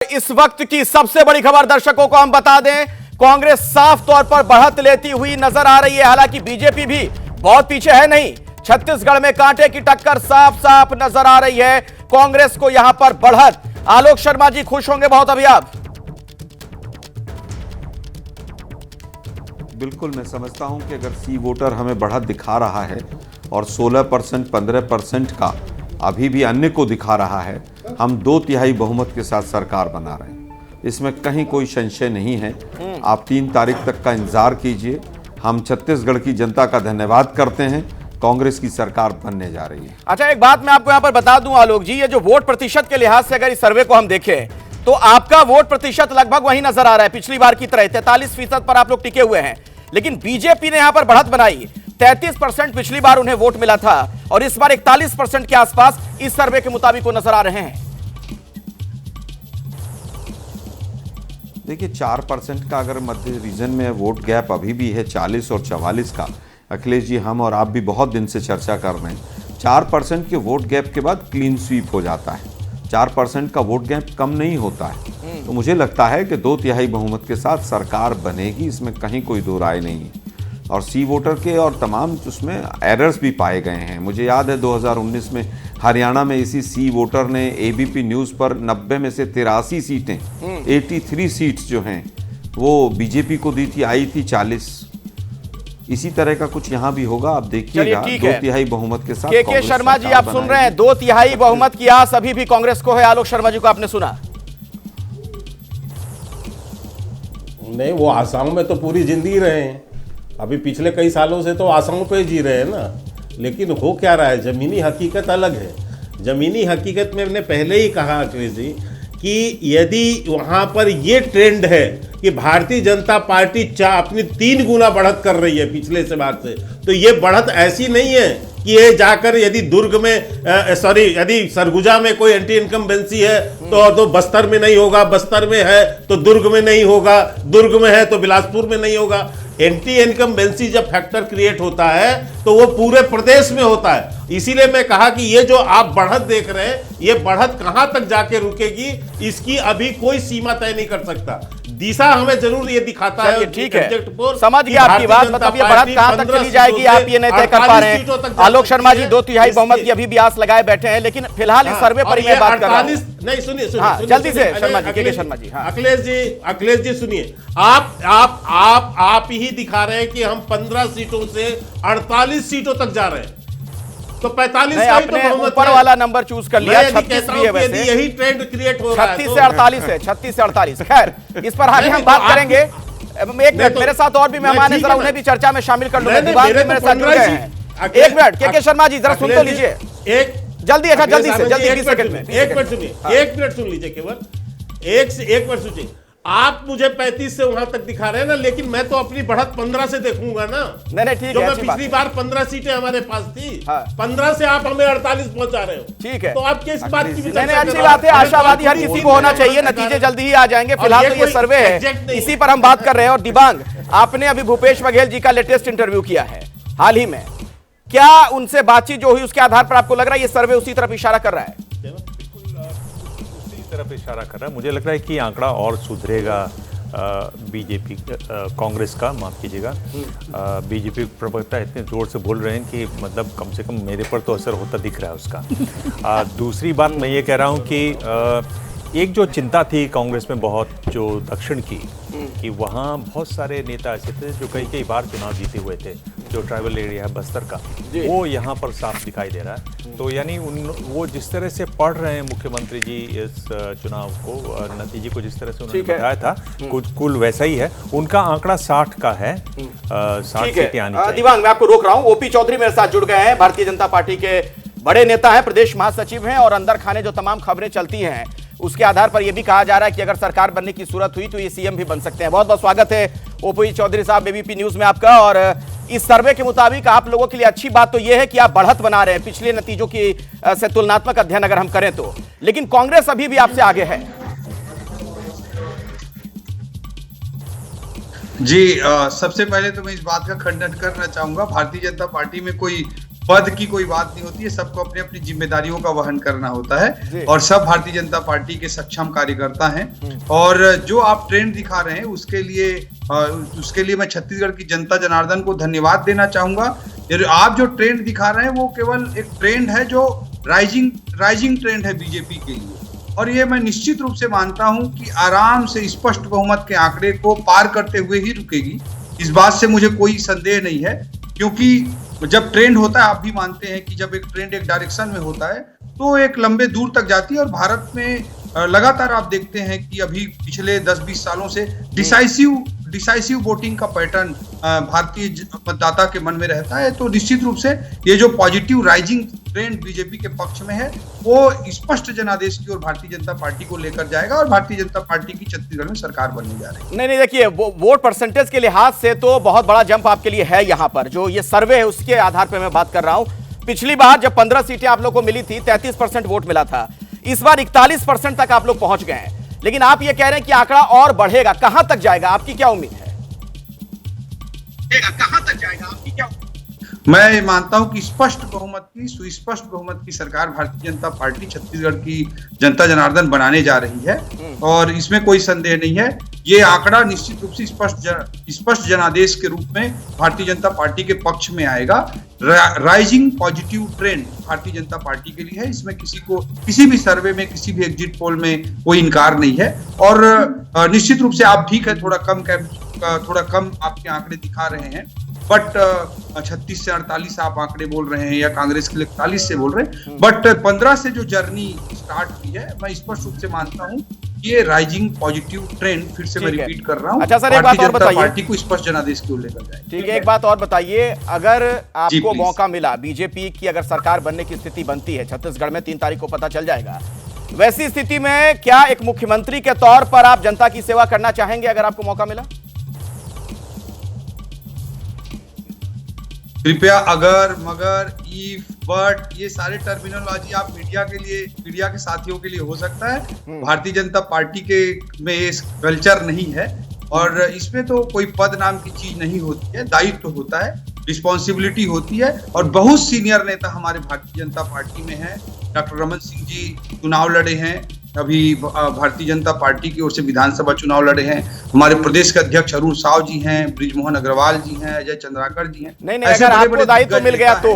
इस वक्त की सबसे बड़ी खबर दर्शकों को हम बता दें, कांग्रेस साफ तौर पर बढ़त लेती हुई नजर आ रही है। हालांकि बीजेपी भी बहुत पीछे है नहीं। छत्तीसगढ़ में कांटे की टक्कर साफ साफ नजर आ रही है। कांग्रेस को यहां पर बढ़त। आलोक शर्मा जी खुश होंगे बहुत अभी आप। बिल्कुल, मैं समझता हूं कि अगर सी वोटर हमें बढ़त दिखा रहा है और 16%, 15% का अभी भी अन्य को दिखा रहा है, हम 2/3 बहुमत के साथ सरकार बना रहे हैं। इसमें कहीं कोई संशय नहीं है। आप 3 तारीख तक का इंतजार कीजिए। हम छत्तीसगढ़ की जनता का धन्यवाद करते हैं। कांग्रेस की सरकार बनने जा रही है। अच्छा, एक बात मैं आपको यहां पर बता दूं आलोक जी, ये जो वोट प्रतिशत के लिहाज से अगर इस सर्वे को हम देखें तो आपका वोट प्रतिशत लगभग वही नजर आ रहा है पिछली बार की तरह। 43% पर आप लोग टिके हुए हैं। लेकिन बीजेपी ने यहां पर बढ़त बनाई। 33% पिछली बार उन्हें वोट मिला था और इस बार 41% के आसपास इस सर्वे के मुताबिक वो नजर आ रहे हैं। देखिए, 4% का अगर मध्य रीजन में वोट गैप अभी भी है 40 और 44 का। अखिलेश जी, हम और आप भी बहुत दिन से चर्चा कर रहे हैं। 4% के वोट गैप के बाद क्लीन स्वीप हो जाता है। 4% का वोट गैप कम नहीं होता है। तो मुझे लगता है कि 2/3 बहुमत के साथ सरकार बनेगी, इसमें कहीं कोई दो राय नहीं है। और सी वोटर के और तमाम उसमें एरर्स भी पाए गए हैं। मुझे याद है 2019 में हरियाणा में इसी सी वोटर ने एबीपी न्यूज़ पर 90 में से 83 सीटें 83 सीट्स जो हैं वो बीजेपी को दी थी, आई थी 40। इसी तरह का कुछ यहाँ भी होगा, आप देखिएगा। 2/3 बहुमत के साथ के शर्मा जी आप सुन रहे हैं, 2/3 बहुमत की आस अभी भी कांग्रेस को है। आलोक शर्मा जी को आपने सुना? नहीं, वो आसाम में तो पूरी जिंदगी रहे हैं। अभी पिछले कई सालों से तो आसाम पे जी रहे हैं ना। लेकिन हो क्या रहा है, जमीनी हकीकत अलग है। जमीनी हकीकत में मैंने पहले ही कहा अखिलेश जी कि यदि वहाँ पर ये ट्रेंड है कि भारतीय जनता पार्टी अपनी 3 गुना बढ़त कर रही है पिछले से बार से, तो ये बढ़त ऐसी नहीं है कि ये जाकर यदि दुर्ग में यदि सरगुजा में कोई एंटी इनकम्बेंसी है तो बस्तर में नहीं होगा, बस्तर में है तो दुर्ग में नहीं होगा, दुर्ग में है तो बिलासपुर में नहीं होगा। एंटी इनकम्बेंसी जब फैक्टर क्रिएट होता है तो वो पूरे प्रदेश में होता है। इसीलिए मैं कहा कि ये जो आप बढ़त देख रहे हैं, ये बढ़त कहां तक जाके रुकेगी, इसकी अभी कोई सीमा तय नहीं कर सकता। दिशा हमें जरूर ये दिखाता है। ठीक है, समझ गया आपकी बात। मतलब ये बढ़त कहां तक चली जाएगी आप ये नहीं तय कर पा रहे हैं। आलोक शर्मा जी 2/3 बहुमत की अभी भी आस लगाए बैठे हैं। लेकिन फिलहाल इस सर्वे पर ये बात कर रहा हूं। नहीं, सुनिए जल्दी से शर्मा जी, के शर्मा जी। अखिलेश जी सुनिए, आप ही दिखा रहे हैं कि हम 15 सीटों से 48 सीटों तक जा रहे हैं। तो 45 का ही तो बहुमत ऊपर वाला नंबर चूज कर लिया। 36 भी है वैसे। यही ट्रेंड क्रिएट हो रहा है। 36 से 48 है, 36 से 48। खैर, इस पर आगे हम बात करेंगे। एक मिनट, मेरे साथ और भी मेहमान हैं, जरा उन्हें भी चर्चा में शामिल कर लूंगा। दीवान भी मेरे साथ जुड़ गए हैं। एक मिनट, के शर्मा जी जरा सुन तो लीजिए। जल्दी, अच्छा जल्दी से, जल्दी 20 सेकंड में। एक मिनट सुनिए, 1 मिनट सुन लीजिए, केवल एक मिनट सुनिए। आप मुझे 35 से वहां तक दिखा रहे हैं ना, लेकिन मैं तो अपनी बढ़त 15 से देखूंगा ना। नहीं ठीक है, पिछली बार 15 सीटें हमारे पास थी। 15 से आप हमें 48 पहुंचा रहे हो। ठीक है, तो आप किस बात की अच्छी बात है। आशावादी हर किसी को होना चाहिए। नतीजे जल्दी ही आ जाएंगे। फिलहाल तो ये सर्वे है, इसी पर हम बात कर रहे हैं। और दिबांग, आपने अभी भूपेश बघेल जी का लेटेस्ट इंटरव्यू किया है हाल ही में। क्या उनसे बातचीत जो हुई उसके आधार पर आपको लग रहा है ये सर्वे उसी तरफ इशारा कर रहा है? तरफ इशारा कर रहा है। मुझे लग रहा है कि आंकड़ा और सुधरेगा। बीजेपी कांग्रेस का, माफ कीजिएगा, बीजेपी प्रवक्ता इतने जोर से बोल रहे हैं कि मतलब कम से कम मेरे पर तो असर होता दिख रहा है उसका। दूसरी बात मैं ये कह रहा हूँ कि एक जो चिंता थी कांग्रेस में बहुत, जो दक्षिण की, कि वहाँ बहुत सारे नेता ऐसे थे जो कई बार चुनाव जीते हुए थे। जो ट्राइबल एरिया है बस्तर का, वो यहाँ पर साफ दिखाई दे रहा है। तो यानी वो जिस तरह से पढ़ रहे हैं मुख्यमंत्री जी इस चुनाव को, नतीजे को जिस तरह से उन्होंने बताया था, कुल वैसा ही है। उनका आंकड़ा 60 का है। 60 सीटें आनी चाहिए। दिवांग, मैं आपको रोक रहा हूँ। ओपी चौधरी मेरे साथ जुड़ गए हैं, भारतीय जनता पार्टी के बड़े नेता हैं, प्रदेश महासचिव हैं और अंदर खाने जो तमाम खबरें चलती हैं उसके आधार पर यह भी कहा जा रहा है कि अगर सरकार बनने की सूरत हुई तो ये सीएम भी बन सकते हैं। बहुत बहुत स्वागत है ओपी चौधरी साहब एबीपी न्यूज में आपका। और इस सर्वे के मुताबिक आप लोगों के लिए अच्छी बात तो यह है कि आप बढ़त बना रहे हैं पिछले नतीजों की से तुलनात्मक अध्ययन अगर हम करें तो। लेकिन कांग्रेस अभी भी आपसे आगे है। जी, सबसे पहले तो मैं इस बात का खंडन करना चाहूंगा, भारतीय जनता पार्टी में कोई पद की कोई बात नहीं होती है, सबको अपनी अपनी जिम्मेदारियों का वहन करना होता है और सब भारतीय जनता पार्टी के सक्षम कार्यकर्ता हैं। और जो आप ट्रेंड दिखा रहे हैं उसके लिए मैं छत्तीसगढ़ की जनता जनार्दन को धन्यवाद देना चाहूंगा। आप जो ट्रेंड दिखा रहे हैं वो केवल एक ट्रेंड है जो राइजिंग ट्रेंड है बीजेपी के लिए, और ये मैं निश्चित रूप से मानता हूं कि आराम से स्पष्ट बहुमत के आंकड़े को पार करते हुए ही रुकेगी। इस बात से मुझे कोई संदेह नहीं है, क्योंकि जब ट्रेंड होता है, आप भी मानते हैं कि जब एक ट्रेंड एक डायरेक्शन में होता है तो एक लंबे दूर तक जाती है। और भारत में लगातार आप देखते हैं कि अभी पिछले 10-20 सालों से डिसाइसिव वोटिंग का पैटर्न भारतीय मतदाता के मन में रहता है। तो निश्चित रूप से ये जो पॉजिटिव राइजिंग ट्रेंड बीजेपी के पक्ष में है वो स्पष्ट जनादेश की ओर भारतीय जनता पार्टी को लेकर जाएगा और भारतीय जनता पार्टी की छत्तीसगढ़ में सरकार बनने जा रही है। नहीं, देखिए वोट परसेंटेज के लिहाज से तो बहुत बड़ा जंप आपके लिए है। यहाँ पर जो ये सर्वे है उसके आधार पर मैं बात कर रहा हूं। पिछली बार जब 15 सीटें आप लोग को मिली थी 33% वोट मिला था, इस बार 41% तक आप लोग पहुंच गए हैं। लेकिन आप ये कह रहे हैं कि आंकड़ा और बढ़ेगा, कहां तक जाएगा, आपकी क्या उम्मीद है? कहां तक जाएगा, आपकी क्या? मैं मानता हूं कि सुस्पष्ट बहुमत की सरकार भारतीय जनता पार्टी छत्तीसगढ़ की जनता जनार्दन बनाने जा रही है और इसमें कोई संदेह नहीं है। ये आंकड़ा निश्चित रूप से स्पष्ट जनादेश के रूप में भारतीय जनता पार्टी के पक्ष में आएगा। Rising positive trend Bharatiya Janata party के लिए है, इसमें किसी भी सर्वे में, किसी भी एग्जिट पोल में कोई इनकार नहीं है। और निश्चित रूप से आप ठीक है, थोड़ा कम आपके आंकड़े दिखा रहे हैं, बट 36 से 48 आप आंकड़े बोल रहे हैं या कांग्रेस के लिए 41 से बोल रहे हैं, बट 15 से जो जर्नी स्टार्ट की है, मैं स्पष्ट रूप से मानता हूं ये राइजिंग पॉजिटिव ट्रेंड, फिर से मैं रिपीट कर रहा हूं। अच्छा सर, एक बात और बताइए, पार्टी को स्पष्ट जनादेश क्यों लेकर जाए। ठीक है, एक बात और बताइए, अगर आपको मौका मिला, बीजेपी की अगर सरकार बनने की स्थिति बनती है छत्तीसगढ़ में, 3 तारीख को पता चल जाएगा, वैसी स्थिति में क्या एक मुख्यमंत्री के तौर पर आप जनता की सेवा करना चाहेंगे अगर आपको मौका मिला? कृपया अगर, मगर, इफ, बट ये सारे टर्मिनोलॉजी आप मीडिया के साथियों के लिए हो सकता है। भारतीय जनता पार्टी के में ये कल्चर नहीं है और इसमें तो कोई पद नाम की चीज नहीं होती है, दायित्व होता है, रिस्पॉन्सिबिलिटी होती है। और बहुत सीनियर नेता हमारे भारतीय जनता पार्टी में हैं। डॉक्टर रमन सिंह जी चुनाव लड़े हैं, अभी भारतीय जनता पार्टी की ओर से विधानसभा चुनाव लड़े हैं। हमारे प्रदेश के अध्यक्ष अरुण साव जी हैं, बृजमोहन अग्रवाल जी हैं, अजय चंद्राकर जी हैं। नहीं, अगर आपको दायित्व मिल गया तो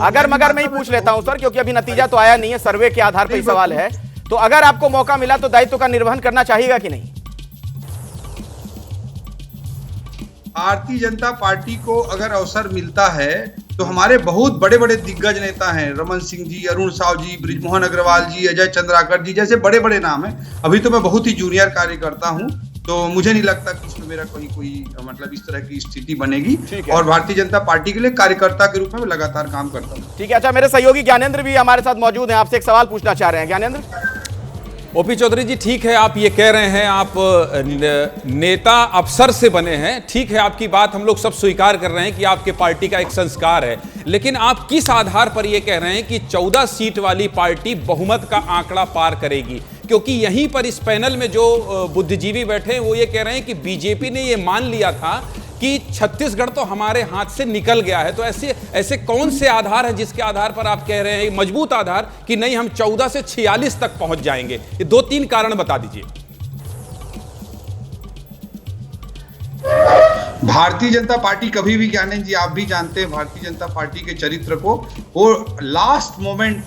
अगर मगर मैं ही पूछ लेता हूं सर, क्योंकि अभी नतीजा तो आया नहीं है, सर्वे के आधार पर सवाल है, तो अगर आपको मौका मिला तो दायित्व का निर्वहन करना चाहिएगा कि नहीं? भारतीय जनता पार्टी को अगर अवसर मिलता है तो हमारे बहुत बड़े बड़े दिग्गज नेता हैं, रमन सिंह जी, अरुण साव जी, बृजमोहन अग्रवाल जी, अजय चंद्राकर जी जैसे बड़े बड़े नाम हैं। अभी तो मैं बहुत ही जूनियर कार्यकर्ता हूं, तो मुझे नहीं लगता कि इसमें मेरा कोई मतलब इस तरह की स्थिति बनेगी। और भारतीय जनता पार्टी के लिए कार्यकर्ता के रूप में मैं लगातार काम करता हूँ। ठीक है, अच्छा, मेरे सहयोगी ज्ञानेंद्र भी हमारे साथ मौजूद हैं, आपसे एक सवाल पूछना चाह रहे हैं। ज्ञानेंद्र। ओपी चौधरी जी, ठीक है, आप ये कह रहे हैं आप नेता अफसर से बने हैं, ठीक है, आपकी बात हम लोग सब स्वीकार कर रहे हैं कि आपके पार्टी का एक संस्कार है, लेकिन आप किस आधार पर ये कह रहे हैं कि 14 सीट वाली पार्टी बहुमत का आंकड़ा पार करेगी? क्योंकि यहीं पर इस पैनल में जो बुद्धिजीवी बैठे हैं वो ये कह रहे हैं कि बीजेपी ने ये मान लिया था कि छत्तीसगढ़ तो हमारे हाथ से निकल गया है। तो ऐसे कौन से आधार है जिसके आधार पर आप कह रहे हैं, मजबूत आधार, कि नहीं हम 14 से 46 तक पहुंच जाएंगे? ये 2-3 कारण बता दीजिए। भारतीय जनता पार्टी कभी भी, ज्ञानेंद्र जी आप भी जानते हैं भारतीय जनता पार्टी के चरित्र को, वो लास्ट मोमेंट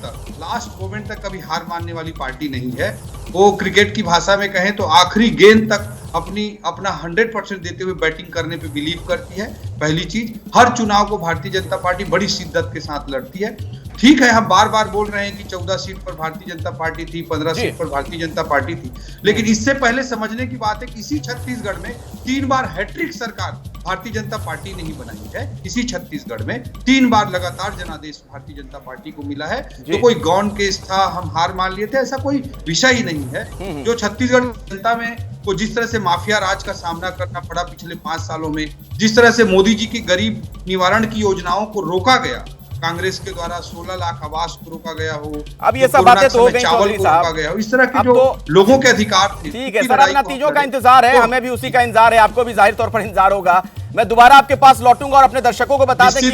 तक कभी हार मानने वाली पार्टी नहीं है। वो क्रिकेट की भाषा में कहें तो आखिरी गेंद तक अपना 100% देते हुए बैटिंग करने पे बिलीव करती है। पहली चीज, हर चुनाव को भारतीय जनता पार्टी बड़ी शिद्दत के साथ लड़ती है। ठीक है, हम बार बार बोल रहे हैं कि 14 सीट पर भारतीय जनता पार्टी थी, 15 सीट पर भारतीय जनता पार्टी थी, लेकिन इससे पहले समझने की बात है कि इसी छत्तीसगढ़ में 3 बार हैट्रिक सरकार भारतीय जनता पार्टी ने ही बनाई है। इसी छत्तीसगढ़ में 3 बार लगातार जनादेश भारतीय जनता पार्टी को मिला है। तो कोई गौन केस था, हम हार मान लिए थे, ऐसा कोई विषय ही नहीं है। जो छत्तीसगढ़ जनता में को जिस तरह से माफिया राज का सामना करना पड़ा पिछले 5 सालों में, जिस तरह से मोदी जी की गरीब निवारण की योजनाओं को रोका गया, कांग्रेस के द्वारा 16 लाख आवास को रोका गया हो, अब ये सब बातें तो हो गई, चावल को रोका गया हो, इस तरह के जो लोगों के अधिकार थे। ठीक है सर, अब नतीजों का इंतजार है, हमें भी उसी का इंतजार है, आपको भी जाहिर तौर पर इंतजार होगा। मैं दोबारा आपके पास लौटूंगा और अपने दर्शकों को बता दें कि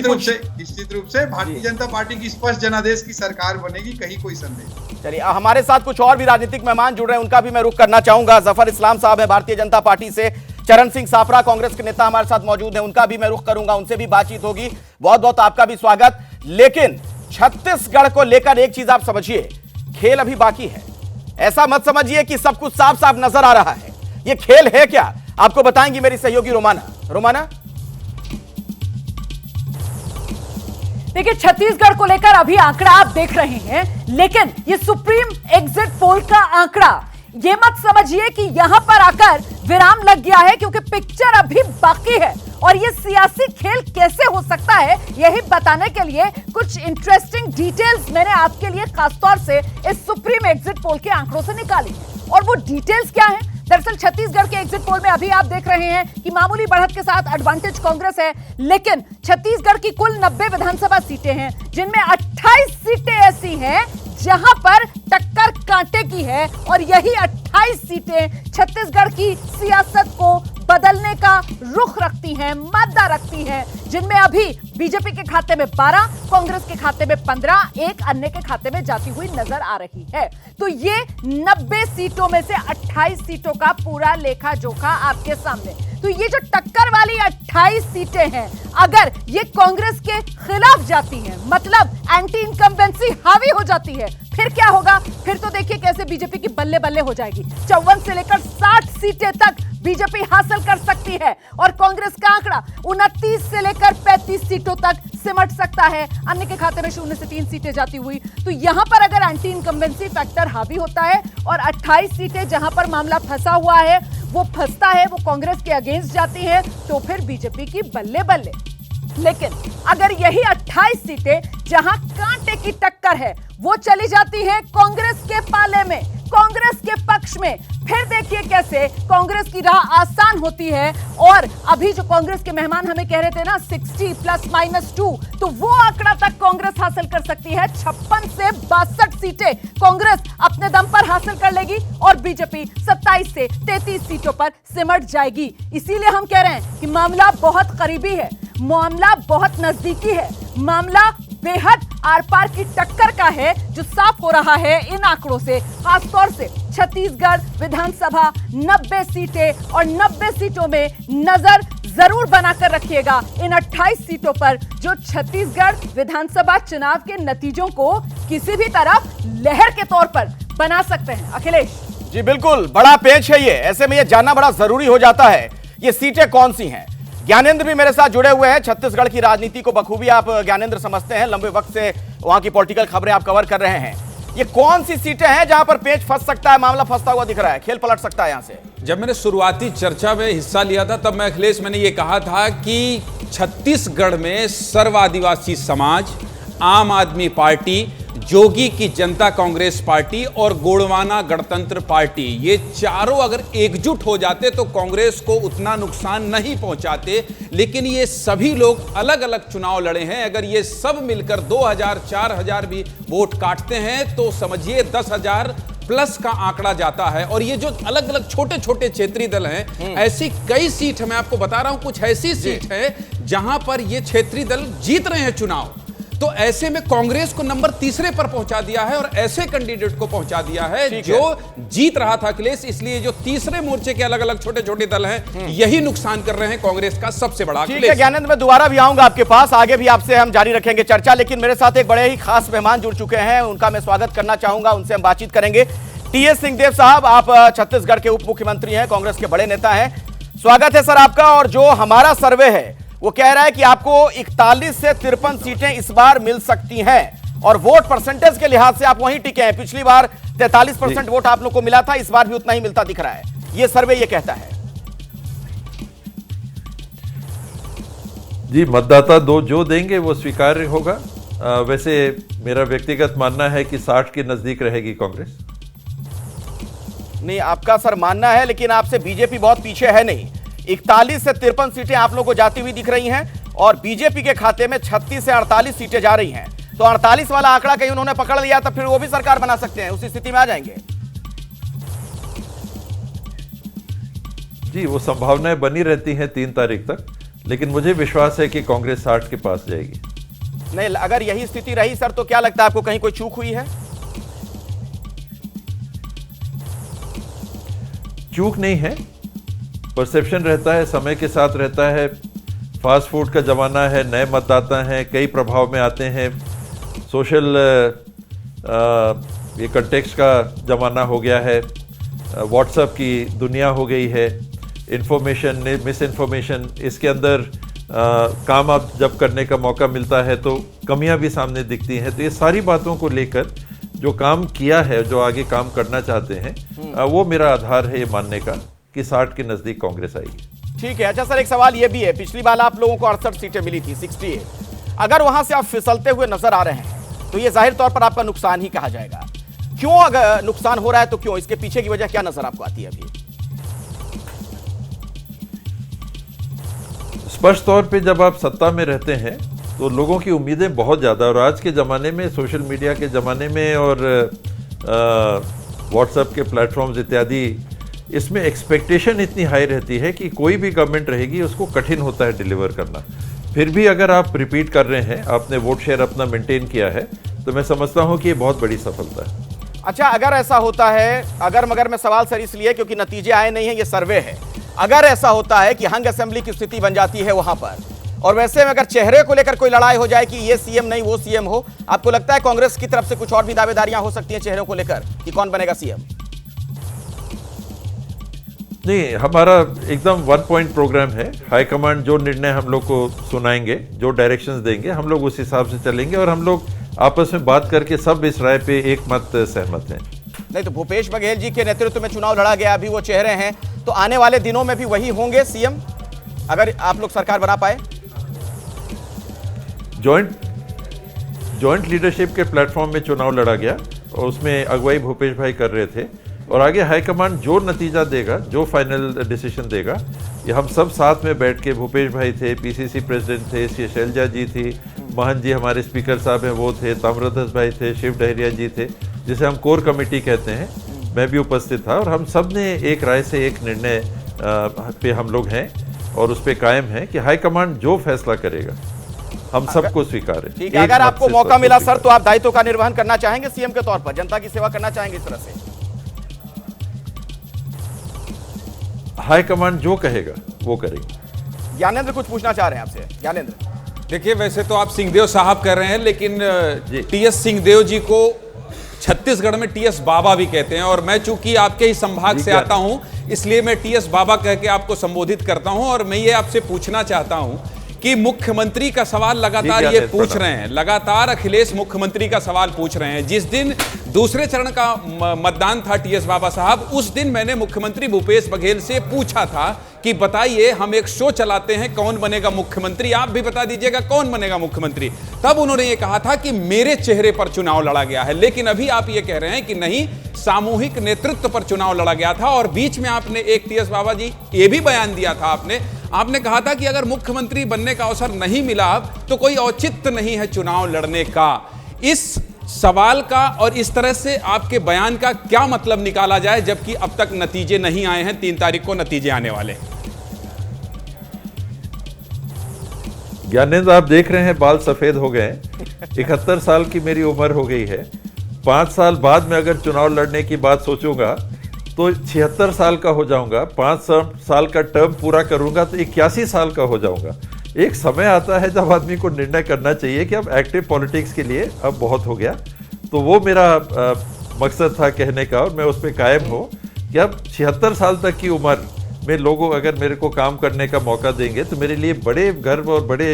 निश्चित रूप से भारतीय जनता पार्टी की स्पष्ट जनादेश की सरकार बनेगी, कहीं कोई संदेह नहीं। चलिए, हमारे साथ कुछ और भी राजनीतिक मेहमान जुड़ रहे हैं, उनका भी मैं रुख करना चाहूंगा। जफर इस्लाम साहब है भारतीय जनता पार्टी से, चरण सिंह साफरा कांग्रेस के नेता हमारे साथ मौजूद हैं, उनका भी मैं रुख करूंगा, उनसे भी बातचीत होगी। बहुत बहुत आपका भी स्वागत। लेकिन छत्तीसगढ़ को लेकर एक चीज आप समझिए, खेल अभी बाकी है। ऐसा मत समझिए कि सब कुछ साफ साफ नजर आ रहा है। ये खेल है क्या, आपको बताएंगी मेरी सहयोगी रोमाना। देखिए, छत्तीसगढ़ को लेकर अभी आंकड़ा आप देख रहे हैं, लेकिन ये सुप्रीम एग्जिट पोल का आंकड़ा, ये मत समझिए कि यहां पर आकर विराम लग गया है, क्योंकि पिक्चर अभी बाकी है। और ये सियासी खेल कैसे हो सकता है, यही बताने के लिए कुछ इंटरेस्टिंग डिटेल्स मैंने आपके लिए खासतौर से इस सुप्रीम एग्जिट पोल के आंकड़ों से निकाली है। और वो डिटेल्स क्या है? दरअसल छत्तीसगढ़ के एग्जिट पोल में अभी आप देख रहे हैं कि मामूली बढ़त के साथ एडवांटेज कांग्रेस है, लेकिन छत्तीसगढ़ की कुल 90 विधानसभा सीटें हैं, जिनमें 28 सीटें ऐसी हैं जहां पर टक्कर कांटे की है। और यही 28 सीटें छत्तीसगढ़ की सियासत को बदलने का रुख रखती हैं, मादा रखती हैं, जिनमें अभी बीजेपी के खाते में 12, कांग्रेस के खाते में 15, एक अन्य के खाते में जाती हुई नजर आ रही है। तो ये 90 सीटों में से 28 सीटों का पूरा लेखा जोखा आपके सामने। तो ये जो टक्कर वाली 28 सीटें हैं, अगर ये कांग्रेस के खिलाफ जाती हैं, मतलब एंटी इनकम्बेंसी हावी हो जाती है, फिर क्या होगा? फिर तो देखिए कैसे बीजेपी की बल्ले बल्ले हो जाएगी। 54 से लेकर 60 सीटें तक बीजेपी हासिल कर सकती है, और कांग्रेस का आंकड़ा 29 से लेकर 35 सीटों तक सिमट सकता है, अन्य के खाते में 0 से 3 सीटें जाती हुई। तो यहां पर अगर एंटी इनकम्बेंसी फैक्टर हावी होता है और 28 सीटें जहां पर मामला फंसा हुआ है, वो फंसता है, वो कांग्रेस के अगेंस्ट जाती है, तो फिर बीजेपी की बल्ले बल्ले। लेकिन अगर यही 28 सीटें जहां कांटे की टक्कर है, वो चली जाती है कांग्रेस के पाले में, कांग्रेस के पक्ष में, फिर देखिए कैसे कांग्रेस की राह आसान होती है। और अभी जो कांग्रेस के मेहमान हमें कह रहे थे ना 60 +-2, तो वो आंकड़ा तक कांग्रेस हासिल कर सकती है। 56 से 62 सीटें कांग्रेस अपने दम पर हासिल कर लेगी और बीजेपी 27 से 33 सीटों पर सिमट जाएगी। इसीलिए हम कह रहे हैं कि मामला बहुत करीबी है, मामला बहुत नजदीकी है, मामला बेहद आर पार की टक्कर का है, जो साफ हो रहा है इन आंकड़ों से। खासतौर से छत्तीसगढ़ विधानसभा 90 सीटें, और 90 सीटों में नजर जरूर बनाकर रखिएगा इन 28 सीटों पर, जो छत्तीसगढ़ विधानसभा चुनाव के नतीजों को किसी भी तरफ लहर के तौर पर बना सकते हैं। अखिलेश जी बिल्कुल, बड़ा पेच है ये, ऐसे में ये जानना बड़ा जरूरी हो जाता है ये सीटें कौन सी हैं। ज्ञानेंद्र भी मेरे साथ जुड़े हुए हैं, छत्तीसगढ़ की राजनीति को बखूबी आप ज्ञानेंद्र समझते हैं, लंबे वक्त से वहां की पॉलिटिकल खबरें आप कवर कर रहे हैं। ये कौन सी सीटें हैं जहां पर पेच फंस सकता है, मामला फंसता हुआ दिख रहा है, खेल पलट सकता है यहां से? जब मैंने शुरुआती चर्चा में हिस्सा लिया था, तब मैं अखिलेश मैंने ये कहा था कि छत्तीसगढ़ में सर्व आदिवासी समाज, आम आदमी पार्टी, जोगी की जनता कांग्रेस पार्टी और गोंडवाना गणतंत्र पार्टी, ये चारों अगर एकजुट हो जाते तो कांग्रेस को उतना नुकसान नहीं पहुंचाते। लेकिन ये सभी लोग अलग अलग चुनाव लड़े हैं, अगर ये सब मिलकर 2000, 4000 भी वोट काटते हैं तो समझिए 10,000 प्लस का आंकड़ा जाता है। और ये जो अलग अलग छोटे छोटे क्षेत्रीय दल हैं, ऐसी कई सीट मैं आपको बता रहा हूं, कुछ ऐसी सीट है जहां पर ये क्षेत्रीय दल जीत रहे हैं चुनाव। तो ऐसे में कांग्रेस को नंबर 3 पर पहुंचा दिया है और ऐसे कैंडिडेट को पहुंचा दिया है जो जीत रहा था अखिलेश। इसलिए जो तीसरे मोर्चे के अलग अलग छोटे छोटे दल हैं, यही नुकसान कर रहे हैं कांग्रेस का सबसे बड़ा। ठीक है ज्ञानेंद्र, मैं दोबारा भी आऊंगा आपके पास, आगे भी आपसे हम जारी रखेंगे चर्चा, लेकिन मेरे साथ एक बड़े ही खास मेहमान जुड़ चुके हैं, उनका मैं स्वागत करना चाहूंगा, उनसे हम बातचीत करेंगे। टीएस सिंहदेव साहब, आप छत्तीसगढ़ के उप मुख्यमंत्री हैं, कांग्रेस के बड़े नेता हैं, स्वागत है सर आपका। और जो हमारा सर्वे है वो कह रहा है कि आपको 41 से 53 सीटें इस बार मिल सकती हैं, और वोट परसेंटेज के लिहाज से आप वहीं टिके हैं। पिछली बार 43% वोट आप लोग को मिला था, इस बार भी उतना ही मिलता दिख रहा है, ये सर्वे ये कहता है। जी, मतदाता जो देंगे वो स्वीकार्य होगा। वैसे मेरा व्यक्तिगत मानना है कि 60 के नजदीक रहेगी कांग्रेस। नहीं, आपका सर मानना है, लेकिन आपसे बीजेपी बहुत पीछे है नहीं। 41 से 53 सीटें आप लोगों को जाती हुई दिख रही हैं, और बीजेपी के खाते में 36 से 48 सीटें जा रही हैं। तो 48 वाला आंकड़ा कहीं उन्होंने पकड़ लिया तो फिर वो भी सरकार बना सकते हैं, उसी स्थिति में आ जाएंगे। जी, वो संभावनाएं बनी रहती हैं 3 तारीख तक, लेकिन मुझे विश्वास है कि कांग्रेस 60 के पास जाएगी। नहीं, अगर यही स्थिति रही सर तो क्या लगता है आपको, कहीं कोई चूक हुई है? चूक नहीं है, परसेप्शन रहता है, समय के साथ रहता है। फास्ट फूड का ज़माना है, नए मतदाता हैं, कई प्रभाव में आते हैं, सोशल ये कंटेक्स्ट का ज़माना हो गया है, व्हाट्सएप की दुनिया हो गई है, इंफॉर्मेशन मिस इन्फॉर्मेशन, इसके अंदर काम आप जब करने का मौका मिलता है तो कमियां भी सामने दिखती हैं। तो ये सारी बातों को लेकर जो काम किया है, जो आगे काम करना चाहते हैं, वो मेरा आधार है ये मानने का कि 60 के नज़दीक कांग्रेस आएगी। ठीक है। अच्छा सर, एक सवाल ये भी है, पिछली बार आप लोगों को 68 सीटें मिली थी, 68। अगर वहां से आप फिसलते हुए नजर आ रहे हैं तो ये जाहिर तौर पर आपका नुकसान ही कहा जाएगा। क्यों अगर नुकसान हो रहा है तो क्यों, इसके पीछे की वजह क्या नजर आपको आती है अभी? स्पष्ट तौर पे जब आप सत्ता में रहते हैं तो लोगों की उम्मीदें बहुत ज़्यादा, और आज के ज़माने में, सोशल मीडिया के ज़माने में और व्हाट्सएप के प्लेटफॉर्म्स इत्यादि, इसमें एक्सपेक्टेशन इतनी हाई रहती है कि कोई भी गवर्नमेंट रहेगी उसको कठिन होता है डिलीवर करना। फिर भी अगर आप रिपीट कर रहे हैं, आपने वोट शेयर अपना मेंटेन किया है, तो मैं समझता हूं कि ये बहुत बड़ी सफलता है। अच्छा, अगर ऐसा होता है, अगर मगर मैं सवाल सर इसलिए क्योंकि नतीजे आए नहीं है, ये सर्वे है, अगर ऐसा होता है कि हंग असेंबली की स्थिति बन जाती है वहां पर, और वैसे में अगर चेहरे को लेकर कोई लड़ाई हो जाए कि ये सीएम नहीं वो सीएम हो, आपको लगता है कांग्रेस की तरफ से कुछ और भी दावेदारियां हो सकती हैं चेहरों को लेकर कि कौन बनेगा सीएम? नहीं, हमारा एकदम 1 पॉइंट प्रोग्राम है। हाईकमांड जो निर्णय हम लोग को सुनाएंगे, जो डायरेक्शंस देंगे, हम लोग उस हिसाब से चलेंगे, और हम लोग आपस में बात करके सब इस राय पे एक मत सहमत हैं। नहीं तो भूपेश बघेल जी के नेतृत्व में चुनाव लड़ा गया, अभी वो चेहरे हैं, तो आने वाले दिनों में भी वही होंगे सीएम अगर आप लोग सरकार बना पाए? जॉइंट लीडरशिप के प्लेटफॉर्म में चुनाव लड़ा गया और उसमें अगुवाई भूपेश भाई कर रहे थे, और आगे हाईकमांड जो नतीजा देगा, जो फाइनल डिसीजन देगा, ये हम सब साथ में बैठ के, भूपेश भाई थे, पीसीसी प्रेसिडेंट थे, शैलजा जी थी, महंत जी हमारे स्पीकर साहब हैं वो थे, ताम्रध्वज भाई थे, शिव डहरिया जी थे, जिसे हम कोर कमेटी कहते हैं, मैं भी उपस्थित था, और हम सब ने एक राय से एक निर्णय पे हम लोग हैं और उस पर कायम हैं कि हाईकमांड जो फैसला करेगा हम सबको स्वीकार है। ठीक है, अगर आपको मौका मिला सर तो आप दायित्व का निर्वहन करना चाहेंगे सीएम के तौर पर, जनता की सेवा करना चाहेंगे इस तरह से? हाईकमांड जो कहेगा वो करेंगे। ज्ञानेंद्र कुछ पूछना चाह रहे हैं आपसे। ज्ञानेंद्र, देखिए, वैसे तो आप सिंहदेव साहब कर रहे हैं, लेकिन टीएस सिंहदेव जी को छत्तीसगढ़ में टीएस बाबा भी कहते हैं, और मैं चूंकि आपके ही संभाग से आता हूं, इसलिए मैं टीएस बाबा कह के आपको संबोधित करता हूं। और मैं ये आपसे पूछना चाहता हूं कि मुख्यमंत्री का सवाल लगातार ये पूछ रहे हैं, लगातार अखिलेश मुख्यमंत्री का सवाल पूछ रहे हैं। जिस दिन दूसरे चरण का मतदान था टीएस बाबा साहब, उस दिन मैंने मुख्यमंत्री भूपेश बघेल से पूछा था कि बताइए, हम एक शो चलाते हैं कौन बनेगा मुख्यमंत्री, आप भी बता दीजिएगा कौन बनेगा मुख्यमंत्री। तब उन्होंने ये कहा था कि मेरे चेहरे पर चुनाव लड़ा गया है, लेकिन अभी आप ये कह रहे हैं कि नहीं, सामूहिक नेतृत्व पर चुनाव लड़ा गया था। और बीच में आपने एक टीएस बाबा जी ये भी बयान दिया था, आपने कहा था कि अगर मुख्यमंत्री बनने का अवसर नहीं मिला तो कोई औचित्य नहीं है चुनाव लड़ने का। इस सवाल का और इस तरह से आपके बयान का क्या मतलब निकाला जाए, जबकि अब तक नतीजे नहीं आए हैं, 3 तारीख को नतीजे आने वाले? ज्ञानेंद्र, आप देख रहे हैं बाल सफेद हो गए, 71 साल की मेरी उम्र हो गई है। 5 साल बाद में अगर चुनाव लड़ने की बात सोचूंगा तो 76 साल का हो जाऊंगा, 5 साल का टर्म पूरा करूंगा तो 81 साल का हो जाऊंगा। एक समय आता है जब आदमी को निर्णय करना चाहिए कि अब एक्टिव पॉलिटिक्स के लिए अब बहुत हो गया। तो वो मेरा मकसद था कहने का, और मैं उस पर कायम हूँ कि अब 76 साल तक की उम्र में लोगों अगर मेरे को काम करने का मौका देंगे तो मेरे लिए बड़े गर्व और बड़े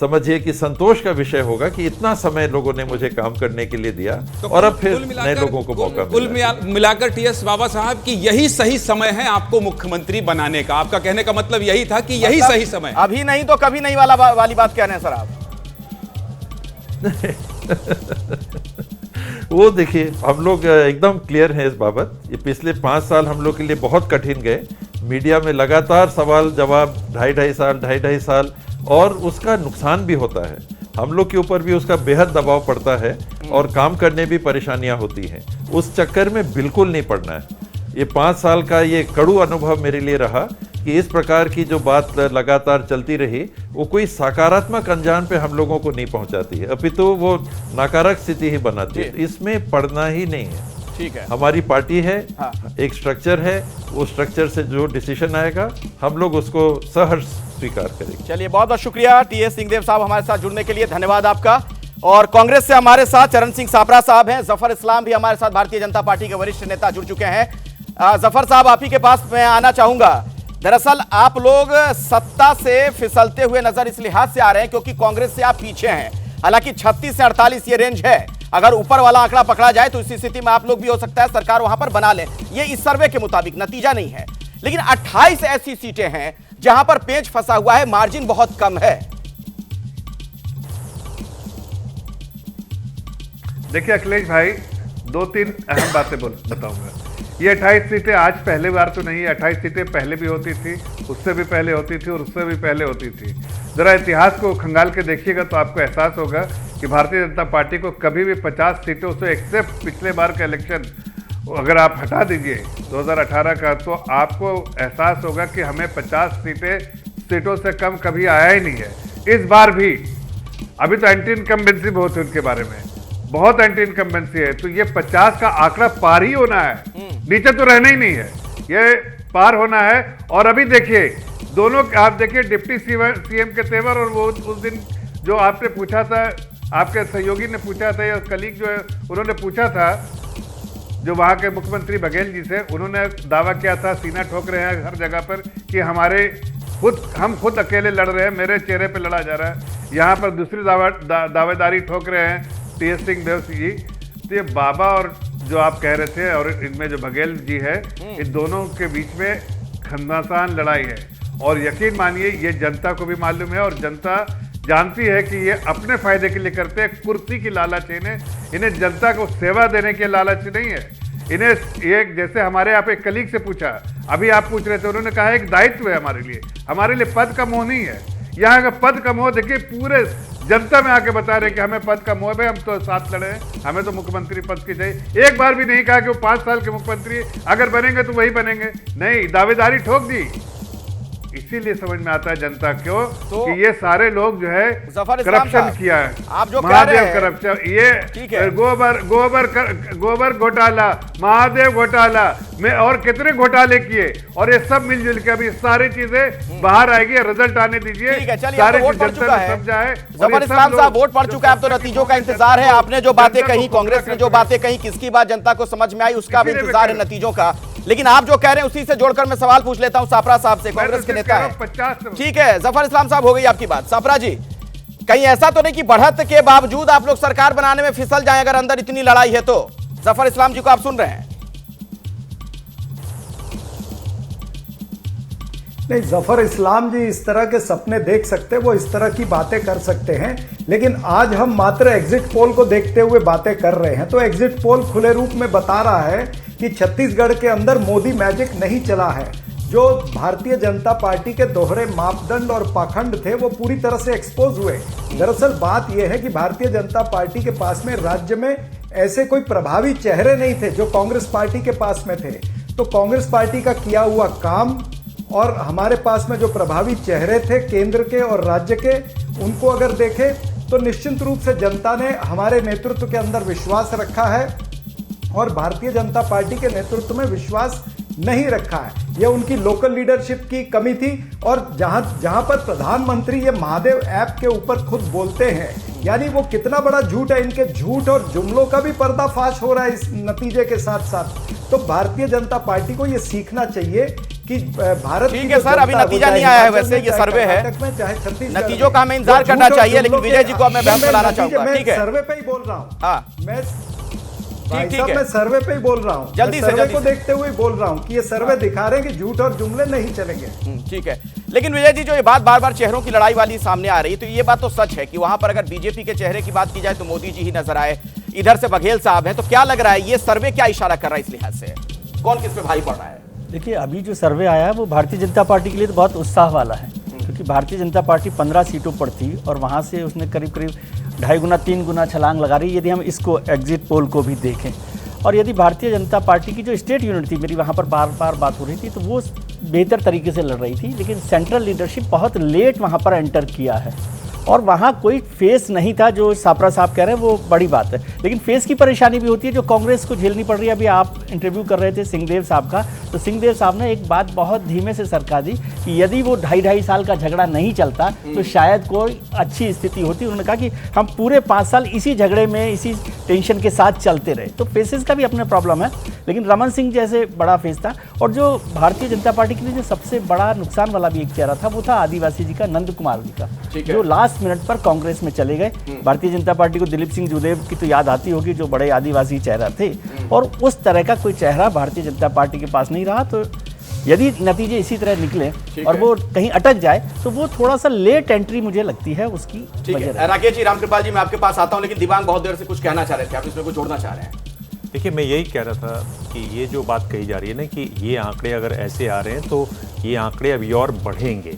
समझिए कि संतोष का विषय होगा कि इतना समय लोगों ने मुझे काम करने के लिए दिया, तो और अब फिर नए लोगों को मौका कुल मिलाकर टीएस बाबा साहब कि यही सही समय है आपको मुख्यमंत्री बनाने का। आपका कहने का मतलब यही था कि यही सही समय, अभी नहीं तो कभी नहीं वाली बात कह रहे हैं सर आप? वो देखिए, हम लोग एकदम क्लियर हैं इस बाबत। ये पिछले 5 साल हम लोग के लिए बहुत कठिन गए। मीडिया में लगातार सवाल जवाब, 2.5 साल, और उसका नुकसान भी होता है, हम लोग के ऊपर भी उसका बेहद दबाव पड़ता है, और काम करने भी परेशानियां होती हैं। उस चक्कर में बिल्कुल नहीं पड़ना है। ये 5 साल का ये कड़ू अनुभव मेरे लिए रहा कि इस प्रकार की जो बात लगातार चलती रही वो कोई सकारात्मक अंजाम पे हम लोगों को नहीं पहुंचाती है, अपितु वो नकारात्मक स्थिति ही बनाती है। इसमें पढ़ना ही नहीं है। ठीक है, हमारी पार्टी है, हाँ। एक स्ट्रक्चर है, वो स्ट्रक्चर से जो डिसीजन आएगा हम लोग उसको सहर्ष स्वीकार करेंगे। चलिए, बहुत बहुत शुक्रिया टीएस सिंहदेव साहब हमारे साथ जुड़ने के लिए, धन्यवाद आपका। और कांग्रेस से हमारे साथ चरण सिंह सापरा साहब हैं, जफर इस्लाम भी हमारे साथ भारतीय जनता पार्टी के वरिष्ठ नेता जुड़ चुके हैं। जफर साहब, आप ही के पास मैं आना चाहूंगा। दरअसल आप लोग सत्ता से फिसलते हुए नजर इस लिहाज से आ रहे हैं क्योंकि कांग्रेस से आप पीछे हैं। हालांकि 36 से 48 ये रेंज है, अगर ऊपर वाला आंकड़ा पकड़ा जाए तो इस स्थिति में आप लोग भी हो सकता है सरकार वहां पर बना ले। ये इस सर्वे के मुताबिक नतीजा नहीं है, लेकिन 28 ऐसी सीटें हैं जहां पर पेंच फंसा हुआ है, मार्जिन बहुत कम है। देखिए अखिलेश भाई, 2-3 अहम बातें बताऊंगा। ये 28 सीटें आज पहली बार तो नहीं है, 28 सीटें पहले भी होती थी, उससे भी पहले होती थी और उससे भी पहले होती थी। जरा इतिहास को खंगाल के देखिएगा तो आपको एहसास होगा कि भारतीय जनता पार्टी को कभी भी 50 सीटों से, एक्सेप्ट पिछले बार का इलेक्शन अगर आप हटा दीजिए 2018 का, तो आपको एहसास होगा कि हमें 50 सीटों से कम कभी आया ही नहीं है। इस बार भी अभी तो एंटी इनकम्बेंसी बहुत है उनके बारे में, बहुत एंटी इनकम्बेंसी है, तो ये 50 का आंकड़ा पार ही होना है, नीचे तो रहना ही नहीं है, ये पार होना है। और अभी देखिए दोनों, आप देखिए डिप्टी सीएम के तेवर, और वो उस दिन जो आपने पूछा था, आपके सहयोगी ने पूछा था या कलीग जो है उन्होंने पूछा था, जो वहाँ के मुख्यमंत्री बघेल जी से, उन्होंने दावा किया था, सीना ठोक रहे हैं हर जगह पर कि हम खुद अकेले लड़ रहे हैं, मेरे चेहरे पे लड़ा जा रहा है। यहाँ पर दूसरी दावेदारी ठोक रहे हैं टीएस सिंहदेव जी। तो ये बाबा और जो आप कह रहे थे और इनमें जो बघेल जी है, इन दोनों के बीच में घमासान लड़ाई है। और यकीन मानिए ये जनता को भी मालूम है और जनता जानती है कि ये अपने फायदे के लिए करते हैं, कुर्सी की लालच इन्हें जनता को सेवा देने के लालच नहीं है इन्हें। एक जैसे हमारे आप एक कलीग से पूछा, अभी आप पूछ रहे थे, उन्होंने कहा एक दायित्व है हमारे लिए पद का मोह नहीं है। यहाँ का पद का मोह देखिए, पूरे जनता में आके बता रहे कि हमें पद का मोह है, हम तो साथ लड़े हैं, हमें तो मुख्यमंत्री पद की चाहिए। एक बार भी नहीं कहा कि वो 5 साल के मुख्यमंत्री अगर बनेंगे तो वही बनेंगे, नहीं, दावेदारी ठोक दी। इसीलिए समझ में आता है जनता क्यों तो कि ये सारे लोग जो है करप्शन किया है, आप जो महादेव करप्शन, ये गोबर घोटाला, महादेव घोटाला में और कितने घोटाले किए, और ये सब मिलजुल के अभी सारी चीजें बाहर आएगी, रिजल्ट आने दीजिए, सारे जनता सब जाए। जफर इस्लाम साहब, वोट पड़ चुका है, अब तो नतीजों का इंतजार है। आपने जो बातें कही, कांग्रेस ने जो बातें कही, किसकी बात जनता को समझ में आई, उसका भी इंतजार है नतीजों का। लेकिन आप जो कह रहे हैं उसी से जोड़कर मैं सवाल पूछ लेता हूं सापरा साहब से, कांग्रेस के नेता है। ठीक है जफर इस्लाम साहब, हो गई आपकी बात। सापरा जी, कहीं ऐसा तो नहीं कि बढ़त के बावजूद आप लोग सरकार बनाने में फिसल जाएं अगर अंदर इतनी लड़ाई है तो? जफर इस्लाम जी को आप सुन रहे हैं? नहीं, जफर इस्लाम जी इस तरह के सपने देख सकते, वो इस तरह की बातें कर सकते हैं, लेकिन आज हम मात्र एग्जिट पोल को देखते हुए बातें कर रहे हैं। तो एग्जिट पोल खुले रूप में बता रहा है कि छत्तीसगढ़ के अंदर मोदी मैजिक नहीं चला है। जो भारतीय जनता पार्टी के दोहरे मापदंड और पाखंड थे वो पूरी तरह से एक्सपोज हुए। दरअसल बात यह है कि भारतीय जनता पार्टी के पास में राज्य में ऐसे कोई प्रभावी चेहरे नहीं थे जो कांग्रेस पार्टी के पास में थे। तो कांग्रेस पार्टी का किया हुआ काम और हमारे पास में जो प्रभावी चेहरे थे केंद्र के और राज्य के, उनको अगर देखें तो निश्चित रूप से जनता ने हमारे नेतृत्व के अंदर विश्वास रखा है और भारतीय जनता पार्टी के नेतृत्व में विश्वास नहीं रखा है। यह उनकी लोकल लीडरशिप की कमी थी। और जहां पर प्रधानमंत्री ये महादेव ऐप के ऊपर खुद बोलते हैं, यानी वो कितना बड़ा झूठ है, इनके झूठ और जुमलों का भी पर्दाफाश हो रहा है इस नतीजे के साथ साथ। तो भारतीय जनता पार्टी को ये सीखना चाहिए कि भारत, ठीक है सर, अभी नतीजा नहीं आया है, वैसे ये सर्वे है, नतीजों का हमें इंतजार करना चाहिए। लेकिन विजय जी को अब मैं बहस में लाना चाहूंगा। ठीक है, सर्वे पे ही बोल रहा हूँ। हाँ, ठीक है, मैं सर्वे पे ही बोल रहा हूँ, जल्दी सर्वे को देखते हुए बोल रहा हूँ कि ये सर्वे दिखा रहे हैं कि झूठ और जुमले नहीं चलेंगे। ठीक है, लेकिन विजय जी जो ये बात बार बार चेहरों की लड़ाई वाली सामने आ रही है, तो ये बात तो सच है कि वहां पर अगर बीजेपी के चेहरे की बात की जाए तो मोदी जी ही नजर आए, इधर से बघेल साहब हैं। तो क्या लग रहा है ये सर्वे क्या इशारा कर रहा है इस लिहाज से, कौन किस पे भारी पड़ रहा है? देखिए, अभी जो सर्वे आया है वो भारतीय जनता पार्टी के लिए तो बहुत उत्साह वाला है, क्योंकि भारतीय जनता पार्टी 15 सीटों पर थी और वहाँ से उसने करीब 2.5 गुना 3 गुना छलांग लगा रही है, यदि हम इसको एग्जिट पोल को भी देखें। और यदि भारतीय जनता पार्टी की जो स्टेट यूनिट थी, मेरी वहाँ पर बार बार बात हो रही थी, तो वो बेहतर तरीके से लड़ रही थी, लेकिन सेंट्रल लीडरशिप बहुत लेट वहाँ पर एंटर किया है और वहाँ कोई फेस नहीं था। जो सापरा साहब कह रहे हैं वो बड़ी बात है, लेकिन फेस की परेशानी भी होती है जो कांग्रेस को झेलनी पड़ रही है। अभी आप इंटरव्यू कर रहे थे सिंहदेव साहब का, तो सिंहदेव साहब ने एक बात बहुत धीमे से सरका दी कि यदि वो 2.5 साल का झगड़ा नहीं चलता तो शायद कोई अच्छी स्थिति होती। उन्होंने कहा कि हम पूरे 5 साल इसी झगड़े में, इसी टेंशन के साथ चलते रहे। तो फेसेस का भी अपना प्रॉब्लम है, लेकिन रमन सिंह जैसे बड़ा फेस था। और जो भारतीय जनता पार्टी के लिए जो सबसे बड़ा नुकसान वाला भी एक चेहरा था वो था आदिवासी जी का, नंद कुमार जी का, जो लास्ट मिनट पर कांग्रेस में चले गए। भारतीय जनता पार्टी को दिलीप सिंह जुदेव की तो याद आती होगी, जो बड़े आदिवासी चेहरा थे, और उस तरह का कोई चेहरा भारतीय जनता पार्टी के पास नहीं रहा। तो यदि नतीजे इसी तरह निकले और वो कहीं अटक जाए तो वो थोड़ा सा लेट एंट्री मुझे लगती है उसकी वजह। राकेश जी, रामकृपाल जी, मैं आपके पास आता हूं, लेकिन दिवांग बहुत देर से कुछ कहना चाह रहे थे, आप इसमें कुछ जोड़ना चाह रहे हैं? देखिए, मैं यही कह रहा था कि ये जो बात कही जा रही है ना कि ये आंकड़े अगर ऐसे आ रहे हैं तो ये आंकड़े अभी और बढ़ेंगे।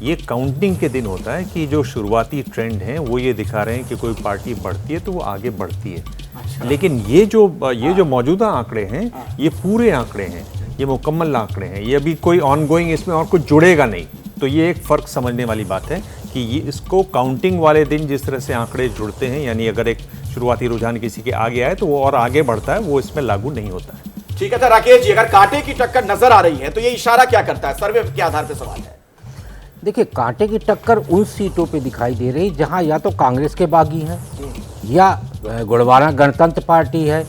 ये काउंटिंग के दिन होता है कि जो शुरुआती ट्रेंड हैं वो ये दिखा रहे हैं कि कोई पार्टी बढ़ती है तो वो आगे बढ़ती है। अच्छा। लेकिन ये जो मौजूदा आंकड़े हैं ये पूरे आंकड़े हैं, ये मुकम्मल आंकड़े हैं, ये अभी कोई ऑनगोइंग इसमें और कुछ जुड़ेगा नहीं। तो ये एक फ़र्क समझने वाली बात है कि ये इसको काउंटिंग वाले दिन जिस तरह से आंकड़े जुड़ते हैं, यानी अगर एक शुरुआती रुझान किसी के आगे आए तो वो और आगे बढ़ता है, वो इसमें लागू नहीं होता है। ठीक है। तो राकेश जी, अगर कांटे की टक्कर नजर आ रही है तो ये इशारा क्या करता है? सर्वे के आधार पर सवाल है। देखिए, कांटे की टक्कर उन सीटों पे दिखाई दे रही जहां या तो कांग्रेस के बागी हैं या गोंडवाना गणतंत्र पार्टी है,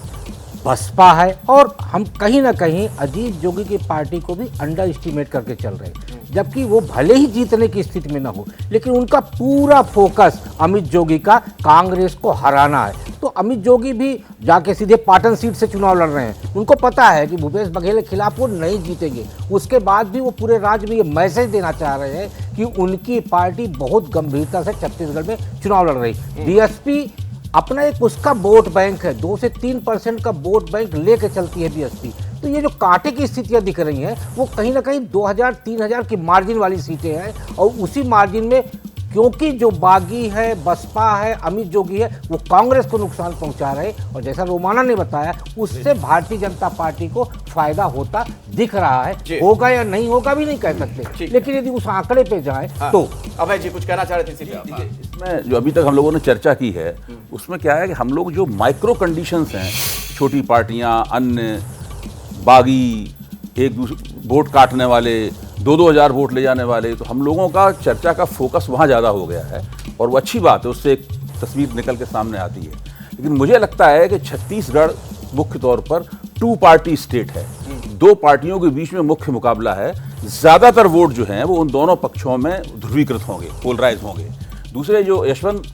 बसपा है, और हम कहीं ना कहीं अजीत जोगी की पार्टी को भी अंडर एस्टिमेट करके चल रहे हैं। जबकि वो भले ही जीतने की स्थिति में ना हो, लेकिन उनका पूरा फोकस अमित जोगी का कांग्रेस को हराना है। तो अमित जोगी भी जाके सीधे पाटन सीट से चुनाव लड़ रहे हैं। उनको पता है कि भूपेश बघेल के खिलाफ वो नहीं जीतेंगे, उसके बाद भी वो पूरे राज्य में ये मैसेज देना चाह रहे हैं कि उनकी पार्टी बहुत गंभीरता से छत्तीसगढ़ में चुनाव लड़ रही। बीएसपी अपना एक उसका वोट बैंक है, 2 से 3% का वोट बैंक लेके चलती है बीएसपी। तो ये जो कांटे की स्थितियां दिख रही हैं वो कहीं ना कहीं 2000-3000 की मार्जिन वाली सीटें हैं, और उसी मार्जिन में क्योंकि जो बागी है, बसपा है, अमित जोगी है, वो कांग्रेस को नुकसान पहुंचा रहे, और जैसा रोमाना ने बताया उससे भारतीय जनता पार्टी को फायदा होता दिख रहा है। होगा या नहीं होगा भी नहीं कह सकते, लेकिन यदि उस आंकड़े पे जाए तो। अभय जी कुछ कहना चाह रहे थे? इसमें जो अभी तक हम लोगों ने चर्चा की है उसमें क्या है कि हम लोग जो माइक्रो कंडीशंस हैं, छोटी पार्टियां, अन्य बागी, एक दूसरे वोट काटने वाले, 2-2 हज़ार वोट ले जाने वाले, तो हम लोगों का चर्चा का फोकस वहाँ ज़्यादा हो गया है, और वो अच्छी बात है, उससे एक तस्वीर निकल के सामने आती है। लेकिन मुझे लगता है कि छत्तीसगढ़ मुख्य तौर पर 2 पार्टी स्टेट है, 2 पार्टियों के बीच में मुख्य मुकाबला है। ज़्यादातर वोट जो हैं वो उन दोनों पक्षों में ध्रुवीकृत होंगे, पोलराइज होंगे। दूसरे, जो यशवंत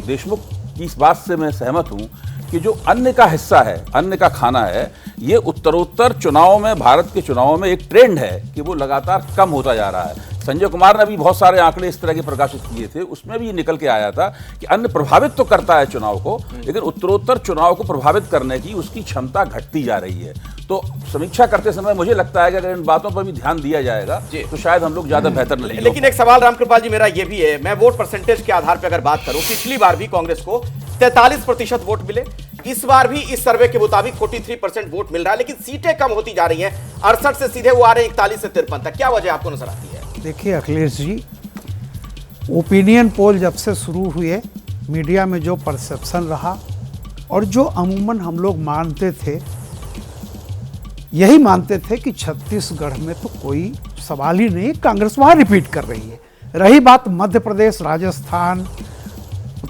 देशमुख की इस बात से मैं सहमत हूँ कि जो अन्य का हिस्सा है, अन्य का खाना है, ये उत्तरोत्तर चुनाव में, भारत के चुनावों में एक ट्रेंड है कि वो लगातार कम होता जा रहा है। संजय कुमार ने भी बहुत सारे आंकड़े इस तरह के प्रकाशित किए थे, उसमें भी ये निकल के आया था कि अन्य प्रभावित तो करता है चुनाव को, लेकिन उत्तरोत्तर चुनाव को प्रभावित करने की उसकी क्षमता घटती जा रही है। तो समीक्षा करते समय मुझे लगता है कि अगर इन बातों पर भी ध्यान दिया जाएगा तो शायद हम लोग ज्यादा बेहतर नहीं। लेकिन एक सवाल रामकृपाल जी मेरा ये भी है, मैं वोट परसेंटेज के आधार पर अगर बात करूं, पिछली बार भी कांग्रेस को 43% वोट मिले, इस बार भी इस सर्वे के मुताबिक 43% वोट मिल रहा है, लेकिन सीटें कम होती जा रही हैं। 68 से सीधे वो आ रहे हैं 41 से 53 तक। क्या वजह आपको नजर आती है? देखिए अखिलेश जी, ओपिनियन पोल जब से शुरू हुए, मीडिया में जो परसेप्शन रहा और जो अमूमन हम लोग मानते थे, यही मानते थे कि छत्तीसगढ़ में तो कोई सवाल ही नहीं, कांग्रेस वहाँ रिपीट कर रही है। रही बात मध्य प्रदेश, राजस्थान,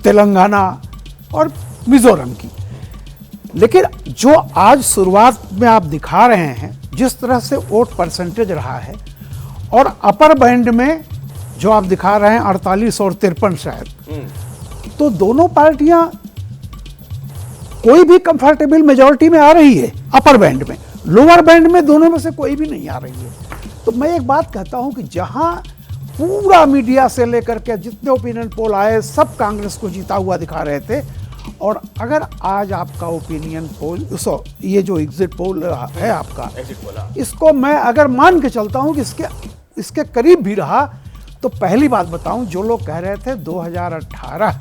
तेलंगाना और मिजोरम की, लेकिन जो आज शुरुआत में आप दिखा रहे हैं, जिस तरह से वोट परसेंटेज रहा है, और अपर बैंड में जो आप दिखा रहे हैं 48 और 53 शायद, तो दोनों पार्टियां कोई भी कंफर्टेबल मेजॉरिटी में आ रही है अपर बैंड में, लोअर बैंड में दोनों में से कोई भी नहीं आ रही है। तो मैं एक बात कहता हूं कि जहां पूरा मीडिया से लेकर के जितने ओपिनियन पोल आए सब कांग्रेस को जीता हुआ दिखा रहे थे, और अगर आज आपका ओपिनियन पोल, ये जो एग्जिट पोल है आपका, इसको मैं अगर मान के चलता हूं कि इसके करीब भी रहा, तो पहली बात बताऊं, जो लोग कह रहे थे 2018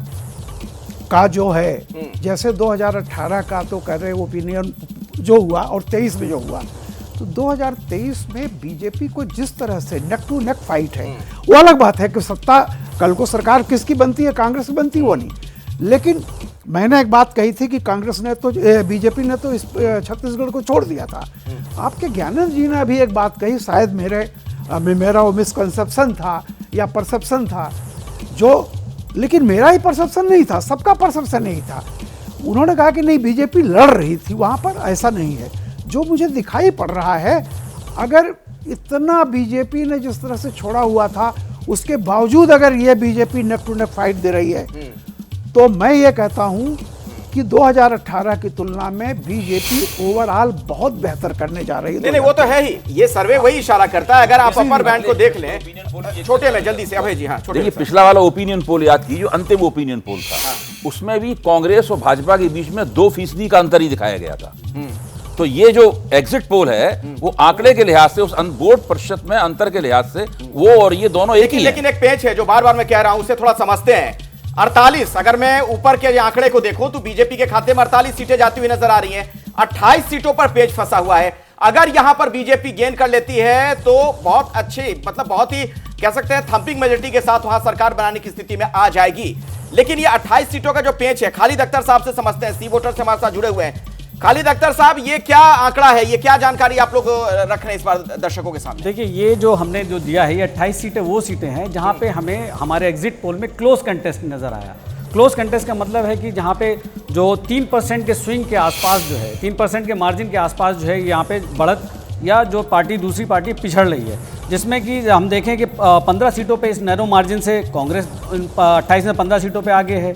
का जो है, जैसे 2018 का तो कर रहे ओपिनियन जो हुआ और 23 में जो हुआ, तो 2023 में बीजेपी को जिस तरह से नेक टू नेक फाइट है, वो अलग बात है कि सत्ता कल को सरकार किसकी बनती है, कांग्रेस की बनती है, वो नहीं। लेकिन मैंने एक बात कही थी कि कांग्रेस ने तो बीजेपी ने तो इस छत्तीसगढ़ को छोड़ दिया था। आपके ज्ञानंद जी ने अभी एक बात कही, शायद मेरा वो मिसकंसेप्शन था या परसेप्शन था, जो लेकिन मेरा ही परसेप्शन नहीं था, सबका परसेप्शन नहीं था। उन्होंने कहा कि नहीं बीजेपी लड़ रही थी वहाँ पर, ऐसा नहीं है। जो मुझे दिखाई पड़ रहा है, अगर इतना बीजेपी ने जिस तरह से छोड़ा हुआ था, उसके बावजूद अगर ये BJP neck to neck fight दे रही है, तो मैं ये कहता हूं कि 2018 की तुलना में बीजेपी ओवरऑल बहुत बेहतर करने जा रही है। नहीं, वो तो है ही, ये सर्वे वही इशारा करता है। अगर आप अपर बैंड को देख लें, छोटे में जल्दी से अभय जी, हाँ देखिए, पिछला वाला ओपिनियन पोल याद कीजिए, जो अंतिम ओपिनियन पोल था, उसमें भी कांग्रेस और भाजपा के बीच में 2% का अंतर ही दिखाया गया था। तो ये जो एग्जिट पोल है, वो आंकड़े के लिहाज से, उस वोट प्रतिशत में अंतर के लिहाज से, वो और ये दोनों एक ही। लेकिन एक पेच है जो बार बार मैं कह रहा हूं, उसे थोड़ा समझते हैं। 48, अगर मैं ऊपर के आंकड़े को देखूं तो बीजेपी के खाते में 48 सीटें जाती हुई नजर आ रही हैं। 28 सीटों पर पेच फंसा हुआ है। अगर यहां पर बीजेपी गेन कर लेती है तो बहुत अच्छी, मतलब बहुत ही कह सकते हैं थंपिंग मेजॉरिटी के साथ वहां सरकार बनाने की स्थिति में आ जाएगी। लेकिन ये 28 सीटों का जो पेच है, खालिद अख्तर साहब से समझते हैं, सी वोटर से हमारे साथ जुड़े हुए हैं। खालिद अख्तर साहब, ये क्या आंकड़ा है, ये क्या जानकारी आप लोग रख रहे हैं इस बार दर्शकों के सामने? देखिए, ये जो हमने जो दिया है, ये 28 सीटें वो सीटें हैं जहां पे हमें हमारे एग्जिट पोल में क्लोज कंटेस्ट नजर आया। क्लोज कंटेस्ट का मतलब है कि जहां पे जो 3% के स्विंग के आसपास जो है, 3% के मार्जिन के आसपास जो है, यहाँ पे बढ़त या जो पार्टी दूसरी पार्टी पिछड़ रही है, जिसमें कि हम देखें कि 15 सीटों पे इस नैरो मार्जिन से कांग्रेस 28 में 15 सीटों पे आगे है,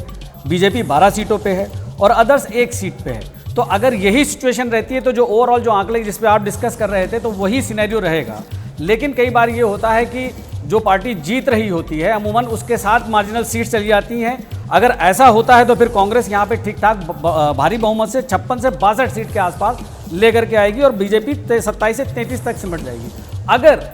बीजेपी 12 सीटों पे है और अदर्स 1 सीट पे है। तो अगर यही सिचुएशन रहती है तो जो ओवरऑल जो आंकड़े जिस पे आप डिस्कस कर रहे थे, तो वही सिनेरियो रहेगा। लेकिन कई बार ये होता है कि जो पार्टी जीत रही होती है, अमूमन उसके साथ मार्जिनल सीट्स चली जाती हैं। अगर ऐसा होता है तो फिर कांग्रेस यहाँ पे ठीक ठाक भारी बहुमत से 56 से 62 सीट के आसपास लेकर के आएगी और बीजेपी 27 से 33 तक सिमट जाएगी। अगर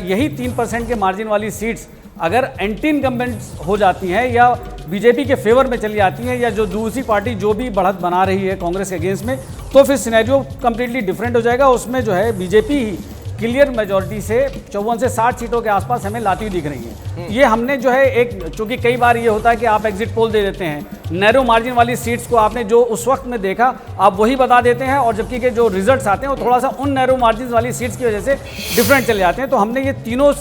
यही 3% के मार्जिन वाली सीट्स अगर एंटी इनकम्बेंट्स हो जाती हैं या बीजेपी के फेवर में चली जाती हैं, या जो दूसरी पार्टी जो भी बढ़त बना रही है कांग्रेस के अगेंस्ट में, तो फिर सिनेरियो कंप्लीटली डिफरेंट हो जाएगा। उसमें जो है बीजेपी ही क्लियर मेजॉरिटी से 54 से 60 सीटों के आसपास हमें लाती हुई दिख रही है। ये हमने जो है एक, चूंकि कई बार ये होता है कि आप एग्जिट पोल दे देते हैं, नैरो मार्जिन वाली सीट्स को आपने जो उस वक्त में देखा आप वही बता देते हैं, और जबकि के जो रिजल्ट्स आते हैं वो थोड़ा सा उन नैरो मार्जिन वाली सीट्स की वजह से डिफरेंट चले जाते हैं। तो हमने ये तीनों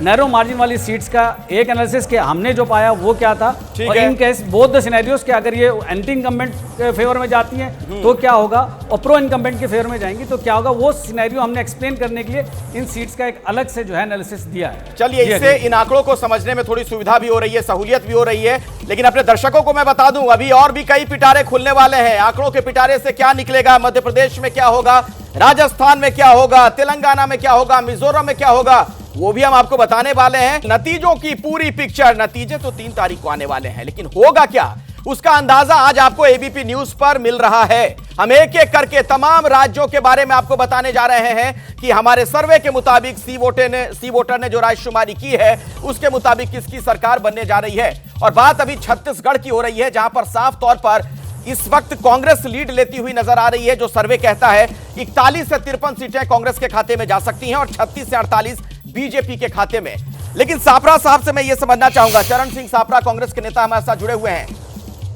नैरो मार्जिन वाली सीट्स का एक एनालिसिस के हमने जो पाया वो क्या था, और in case both the scenarios के अगर ये एंटी इनकम्बेंट के फेवर में जाती हैं तो क्या होगा, और प्रो इनकम्बेंट के फेवर में जाएंगी तो क्या होगा, वो सिनेरियो हमने एक्सप्लेन करने के लिए इन सीट्स का एक अलग से जो है एनालिसिस दिया है। चलिए, इससे इन आंकड़ों को समझने में थोड़ी सुविधा भी हो रही है, सहूलियत भी हो रही है। लेकिन अपने दर्शकों को मैं बता दूं, अभी और भी कई पिटारे खुलने वाले हैं। आंकड़ों के पिटारे से क्या निकलेगा, मध्य प्रदेश में क्या होगा, राजस्थान में क्या होगा, तेलंगाना में क्या होगा, मिजोरम में क्या होगा, वो भी हम आपको बताने वाले हैं। नतीजों की पूरी पिक्चर, नतीजे तो 3 तारीख को आने वाले हैं, लेकिन होगा क्या उसका अंदाजा आज आपको एबीपी न्यूज पर मिल रहा है। हम एक एक करके तमाम राज्यों के बारे में आपको बताने जा रहे हैं कि हमारे सर्वे के मुताबिक सी वोटर ने जो रायशुमारी की है उसके मुताबिक किसकी सरकार बनने जा रही है। और बात अभी छत्तीसगढ़ की हो रही है, जहां पर साफ तौर पर इस वक्त कांग्रेस लीड लेती हुई नजर आ रही है। जो सर्वे कहता है 41 से 53 सीटें कांग्रेस के खाते में जा सकती हैं और 36 से 48 बीजेपी के खाते में। लेकिन सापरा साहब से मैं यह समझना चाहूंगा, चरण सिंह सापरा कांग्रेस के नेता हमारे साथ जुड़े हुए हैं,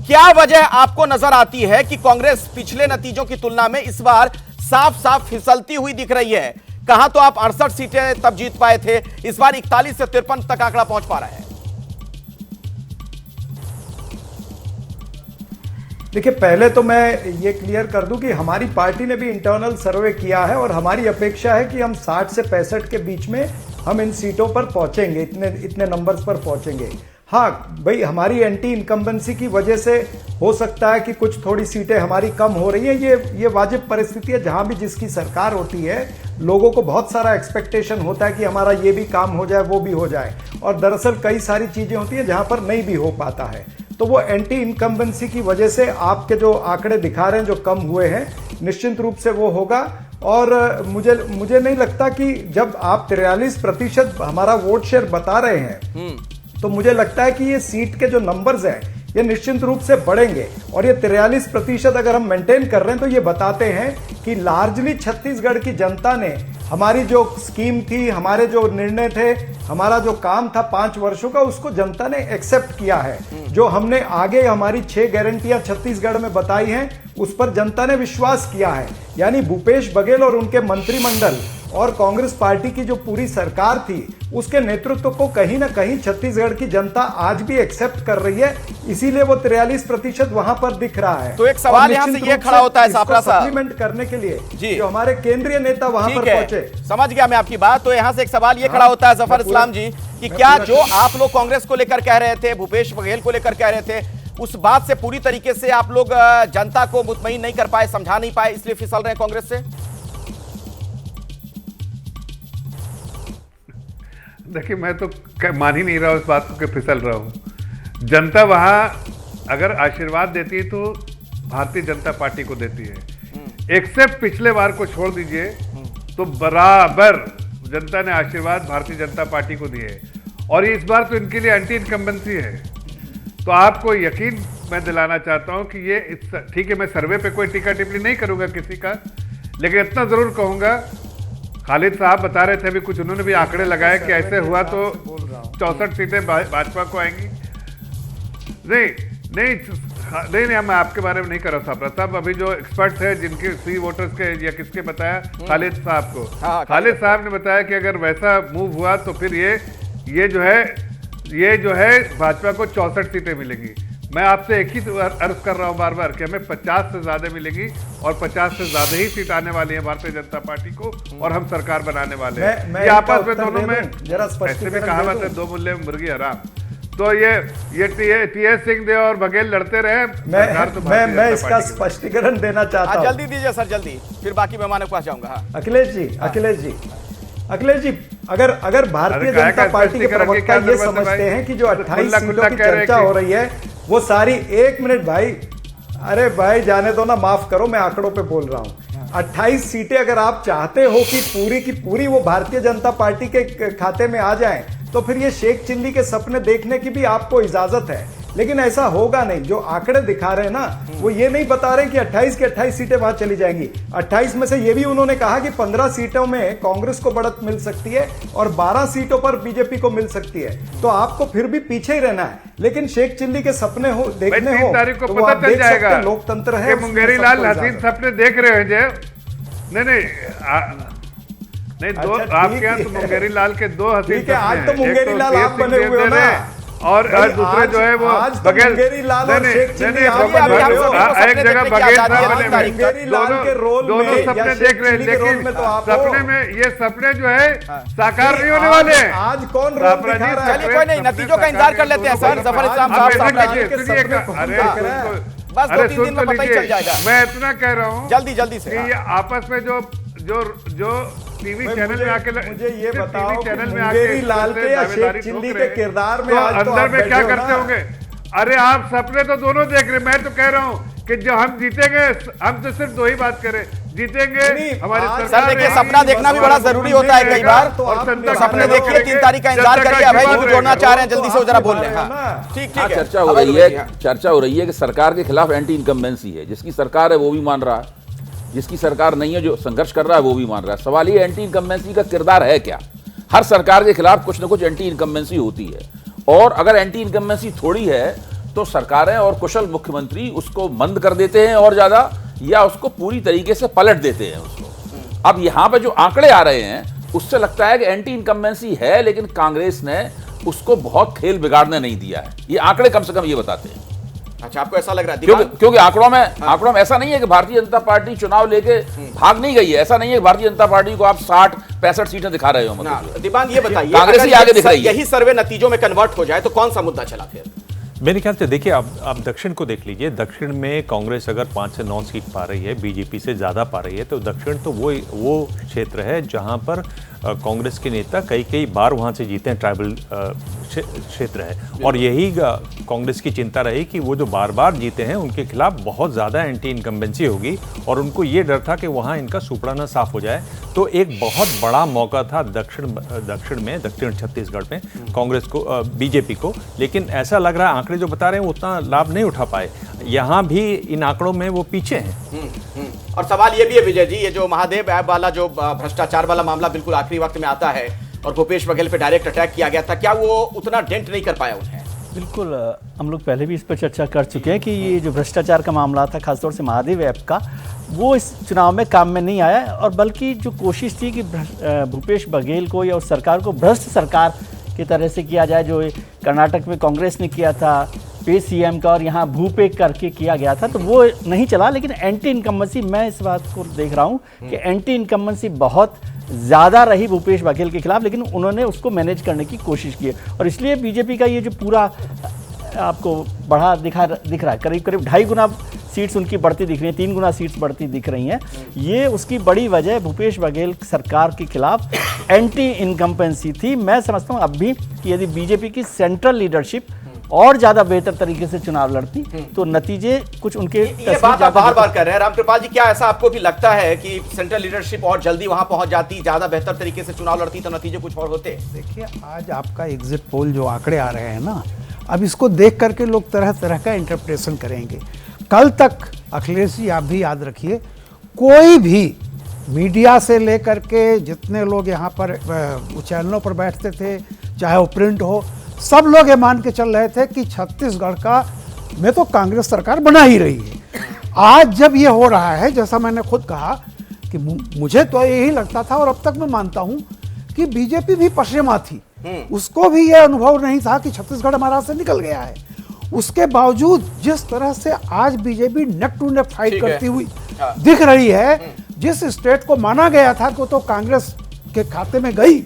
क्या वजह आपको नजर आती है कि कांग्रेस पिछले नतीजों की तुलना में इस बार साफ साफ फिसलती हुई दिख रही है? कहां तो आप 68 सीटें तब जीत पाए थे, इस बार 41 से 53 तक आंकड़ा पहुंच पा रहा है। देखिए, पहले तो मैं ये क्लियर कर दूं कि हमारी पार्टी ने भी इंटरनल सर्वे किया है और हमारी अपेक्षा है कि हम 60 से 65 के बीच में हम इन सीटों पर पहुंचेंगे, इतने नंबर्स पर पहुंचेंगे। हाँ भाई, हमारी एंटी इनकम्बेंसी की वजह से हो सकता है कि कुछ थोड़ी सीटें हमारी कम हो रही हैं। ये वाजिब परिस्थिति है, जहाँ भी जिसकी सरकार होती है लोगों को बहुत सारा एक्सपेक्टेशन होता है कि हमारा ये भी काम हो जाए, वो भी हो जाए, और दरअसल कई सारी चीज़ें होती हैं जहाँ पर नहीं भी हो पाता है। तो वो एंटी इनकम्बेंसी की वजह से आपके जो आंकड़े दिखा रहे हैं जो कम हुए हैं, निश्चित रूप से वो होगा। और मुझे नहीं लगता कि जब आप 43% हमारा वोट शेयर बता रहे हैं, तो मुझे लगता है कि ये सीट के जो नंबर्स हैं ये निश्चित रूप से बढ़ेंगे। और ये 43% अगर हम मेंटेन कर रहे हैं तो ये बताते हैं कि लार्जली छत्तीसगढ़ की जनता ने हमारी जो स्कीम थी, हमारे जो निर्णय थे, हमारा जो काम था 5 वर्षों का, उसको जनता ने एक्सेप्ट किया है। जो हमने आगे हमारी 6 गारंटियां छत्तीसगढ़ में बताई हैं, उस पर जनता ने विश्वास किया है। यानी भूपेश बघेल और उनके मंत्रिमंडल और कांग्रेस पार्टी की जो पूरी सरकार थी, उसके नेतृत्व को कहीं ना कहीं छत्तीसगढ़ की जनता आज भी एक्सेप्ट कर रही है, इसीलिए वो 43% वहां पर दिख रहा है। तो एक सवाल यहाँ से ये खड़ा होता है सापरा साहब, सप्लीमेंट करने के लिए जो हमारे केंद्रीय नेता वहां पर पहुंचे। समझ गया मैं आपकी बात। तो यहाँ से एक सवाल ये खड़ा होता है जफर इस्लाम जी कि क्या जो आप लोग कांग्रेस को लेकर कह रहे थे, भूपेश बघेल को लेकर कह रहे थे, उस बात से पूरी तरीके से आप लोग जनता को मुतमईन नहीं कर पाए, समझा नहीं पाए, इसलिए फिसल रहे हैं कांग्रेस से? देखिए, मैं तो मान ही नहीं रहा हूं इस बात को कि फिसल रहा हूं। जनता वहां अगर आशीर्वाद देती है तो भारतीय जनता पार्टी को देती है। एक्सेप्ट पिछले बार को छोड़ दीजिए तो बराबर जनता ने आशीर्वाद भारतीय जनता पार्टी को दिए, और इस बार तो इनके लिए एंटी इनकम्बेंसी है। तो आपको यकीन मैं दिलाना चाहता हूं कि ये ठीक है, मैं सर्वे पे कोई टीका टिप्पणी नहीं करूंगा किसी का, लेकिन इतना जरूर कहूंगा, खालिद साहब बता रहे थे अभी कुछ, उन्होंने भी आंकड़े लगाए कि ऐसे हुआ तो 64 सीटें भाजपा को आएंगी। नहीं, मैं आपके बारे में नहीं कर रहा साहब। साहब अभी जो एक्सपर्ट है जिनके सी वोटर्स के या किसके बताया, खालिद साहब को, खालिद साहब ने बताया कि अगर वैसा मूव हुआ तो फिर ये जो है भाजपा को 64 सीटें मिलेंगी। मैं आपसे एक ही अर्ज कर रहा हूं बार बार कि हमें 50 से ज्यादा मिलेगी, और 50 से ज्यादा ही सीट आने वाली है भारतीय जनता पार्टी को, और हम सरकार बनाने वाले हैं। ये आपस में दोनों में ऐसे भी कहावत है, 2 मुल्ले में मुर्गी हराम। तो ये टीएस सिंह और बघेल लड़ते रहे। मैं इसका स्पष्टीकरण देना चाहता हूँ। जल्दी दीजिए सर, जल्दी, फिर बाकी मेहमानों के पास जाऊंगा। अखिलेश जी, अगर भारतीय जनता पार्टी के प्रवक्ता ये समझते हैं कि जो 28 सीटों की चर्चा हो रही है वो सारी, 1 मिनट भाई, अरे भाई जाने दो ना, माफ करो, मैं आंकड़ों पे बोल रहा हूं। 28 सीटें अगर आप चाहते हो कि पूरी की पूरी वो भारतीय जनता पार्टी के खाते में आ जाएं, तो फिर ये शेख चिल्ली के सपने देखने की भी आपको इजाजत है, लेकिन ऐसा होगा नहीं। जो आंकड़े दिखा रहे हैं ना, वो ये नहीं बता रहे कि 28 की 28 सीटें वहां चली जाएंगी। 28 में से ये भी उन्होंने कहा कि 15 सीटों में कांग्रेस को बढ़त मिल सकती है और 12 सीटों पर बीजेपी को मिल सकती है। तो आपको फिर भी पीछे ही रहना है, लेकिन शेख चिल्ली के सपने हो देखने हो 3 तारीख को तो पता चल जाएगा। लोकतंत्र है, मुंगेरी लाल हसीन सपने देख रहे हैं जय। नहीं, दो आपके यहाँ तो मुंगेरी लाल के 2 हसीन सपने हैं। आज तो मुंगेरी लाल आप बने हुए हो ना, और दूसरे जो है वो बघेल, मुंगेरी लाल और शेख चिल्ली एक जगह बघेल मुंगेरी लाल के रोल दोनों सपने देख रहे हैं, लेकिन सपने में ये सपने जो है साकार नहीं होने वाले हैं। आज कौन रोल दिखा रहा है? चलिए कोई नहीं, नतीजों का इंतजार कर लेते हैं सर। जफर इस्लाम साहब, बस 2-3 दिन में पता ही चल जाएगा। मैं इतना कह रहा हूँ जल्दी से, ये आपस में जो टीवी चैनल में आके, मुझे ये बताओ चैनल में मुंगेरी लाल के या शेख चिल्ली के किरदार में आज अंदर में क्या करते होंगे? अरे आप सपने तो दोनों देख रहे। मैं तो कह रहा हूँ कि जो हम जीतेंगे, हम तो सिर्फ 2 ही बात करें, जीतेंगे हमारी सरकार। देखिए, सपना देखना भी बड़ा जरूरी होता है कई बार। तो सपने देखिए, 3 तारीख का इंतजार करिए। अभय जी जोड़ना चाह रहे हैं, जल्दी से वो जरा बोल रहे हैं। ठीक है। चर्चा हो रही है कि सरकार के खिलाफ एंटी इनकम्बेंसी है। जिसकी सरकार है वो भी मान रहा है, जिसकी सरकार नहीं है, जो संघर्ष कर रहा है वो भी मान रहा है। सवाल ये एंटी इनकम्बेंसी का किरदार है क्या? हर सरकार के खिलाफ कुछ न कुछ एंटी इनकम्बेंसी होती है, और अगर एंटी इनकम्बेंसी थोड़ी है तो सरकारें और कुशल मुख्यमंत्री उसको मंद कर देते हैं और ज्यादा, या उसको पूरी तरीके से पलट देते हैं उसको। अब यहां पर जो आंकड़े आ रहे हैं उससे लगता है कि एंटी इनकम्बेंसी है, लेकिन कांग्रेस ने उसको बहुत खेल बिगाड़ने नहीं दिया है। ये आंकड़े कम से कम ये बताते हैं। अच्छा, आपको ऐसा लग रहा है? क्योंकि आंकड़ों में ऐसा नहीं है कि भारतीय जनता पार्टी चुनाव लेके भाग नहीं गई है। ऐसा नहीं है कि भारतीय जनता पार्टी को आप 60-65 सीटें दिखा रहे हो। मतलब दिबांग ये बताइए, कांग्रेस ही आगे दिख रही है। यही सर्वे नतीजों में कन्वर्ट हो जाए तो कौन सा मुद्दा चला फिर? मेरे ख्याल से देखिए, आप दक्षिण को देख लीजिए। दक्षिण में कांग्रेस अगर 5 से 9 सीट पा रही है, बीजेपी से ज़्यादा पा रही है, तो दक्षिण तो वो क्षेत्र है जहां पर कांग्रेस के नेता कई बार वहाँ से जीते हैं, ट्राइबल क्षेत्र है, और यही कांग्रेस की चिंता रही कि वो जो बार बार जीते हैं उनके खिलाफ बहुत ज़्यादा एंटी इनकम्बेंसी होगी, और उनको ये डर था कि वहाँ इनका सुपड़ा साफ हो जाए। तो एक बहुत बड़ा मौका था दक्षिण छत्तीसगढ़ में कांग्रेस को, बीजेपी को, लेकिन ऐसा लग रहा है आंकड़े जो बता रहे हैं उतना लाभ नहीं उठा पाए। यहाँ भी इन आंकड़ों में वो पीछे हैं। और सवाल ये भी है विजय जी, ये जो महादेव ऐप वाला जो भ्रष्टाचार वाला मामला बिल्कुल आखिरी वक्त में आता है और भूपेश बघेल पे डायरेक्ट अटैक किया गया था, क्या वो उतना डेंट नहीं कर पाया उन्हें? बिल्कुल, हम लोग पहले भी इस पर चर्चा कर चुके हैं कि ये जो भ्रष्टाचार का मामला था, खासतौर से महादेव ऐप का, वो इस चुनाव में काम में नहीं आया, और बल्कि जो कोशिश थी कि भूपेश बघेल को या उस सरकार को भ्रष्ट सरकार की तरह से किया जाए, जो कर्नाटक में कांग्रेस ने किया था पे सीएम का और यहाँ भूपे करके किया गया था, तो वो नहीं चला। लेकिन एंटी इनकम्बेंसी, मैं इस बात को देख रहा हूँ कि एंटी इनकम्बेंसी बहुत ज़्यादा रही भूपेश बघेल के खिलाफ, लेकिन उन्होंने उसको मैनेज करने की कोशिश की है, और इसलिए बीजेपी का ये जो पूरा आपको बढ़ा दिख रहा है, करीब 2.5 गुना सीट्स उनकी बढ़ती दिख रही हैं, 3 गुना सीट्स बढ़ती दिख रही हैं। ये उसकी बड़ी वजह भूपेश बघेल सरकार के खिलाफ एंटी इनकम्बेंसी थी। मैं समझता हूँ अब भी कि यदि बीजेपी की सेंट्रल लीडरशिप और ज्यादा बेहतर तरीके से चुनाव लड़ती तो नतीजे कुछ उनके ये बात आप बार-बार कर रहे हैं रामकृपाल जी, क्या ऐसा आपको भी लगता है कि सेंट्रल लीडरशिप और जल्दी वहां पहुंच जाती, ज्यादा बेहतर तरीके से चुनाव लड़ती तो नतीजे कुछ और होते? देखिए, आज आपका एग्जिट पोल जो आंकड़े आ रहे हैं ना, अब इसको देख करके लोग तरह तरह का इंटरप्रिटेशन करेंगे। कल तक अखिलेश जी, आप भी याद रखिए, कोई भी मीडिया से लेकर के जितने लोग यहाँ पर चैनलों पर बैठते थे, चाहे वो प्रिंट हो, सब लोग ये मान के चल रहे थे कि छत्तीसगढ़ का में तो कांग्रेस सरकार बना ही रही है। आज जब ये हो रहा है, जैसा मैंने खुद कहा कि मुझे तो यही लगता था, और अब तक मैं मानता हूं कि बीजेपी भी पश्चिमा थी, उसको भी ये अनुभव नहीं था कि छत्तीसगढ़ हमारा से निकल गया है। उसके बावजूद जिस तरह से आज BJP neck to neck fight करती हुई दिख रही है, जिस स्टेट को माना गया था कि तो कांग्रेस के खाते में गई,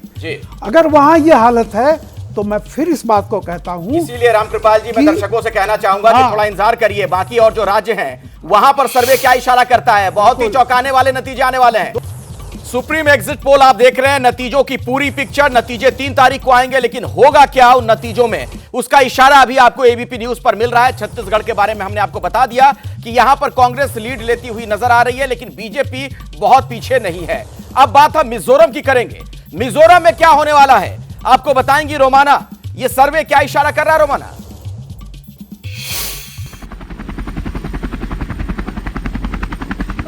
अगर वहां ये हालत है तो मैं फिर इस बात को कहता हूं। इसीलिए रामकृपाल जी, मैं दर्शकों से कहना चाहूंगा कि थोड़ा इंतजार करिए, बाकी और जो राज्य हैं वहां पर सर्वे क्या इशारा करता है, बहुत ही चौंकाने वाले नतीजे आने वाले हैं। सुप्रीम एग्जिट पोल आप देख रहे हैं, नतीजों की पूरी पिक्चर, नतीजे 3 तारीख को आएंगे, लेकिन होगा क्या उन नतीजों में, उसका इशारा अभी आपको एबीपी न्यूज पर मिल रहा है। छत्तीसगढ़ के बारे में हमने आपको बता दिया कि यहां पर कांग्रेस लीड लेती हुई नजर आ रही है, लेकिन बीजेपी बहुत पीछे नहीं है। अब बात हम मिजोरम की करेंगे। मिजोरम में क्या होने वाला है आपको बताएंगी रोमाना। ये सर्वे क्या इशारा कर रहा है रोमाना?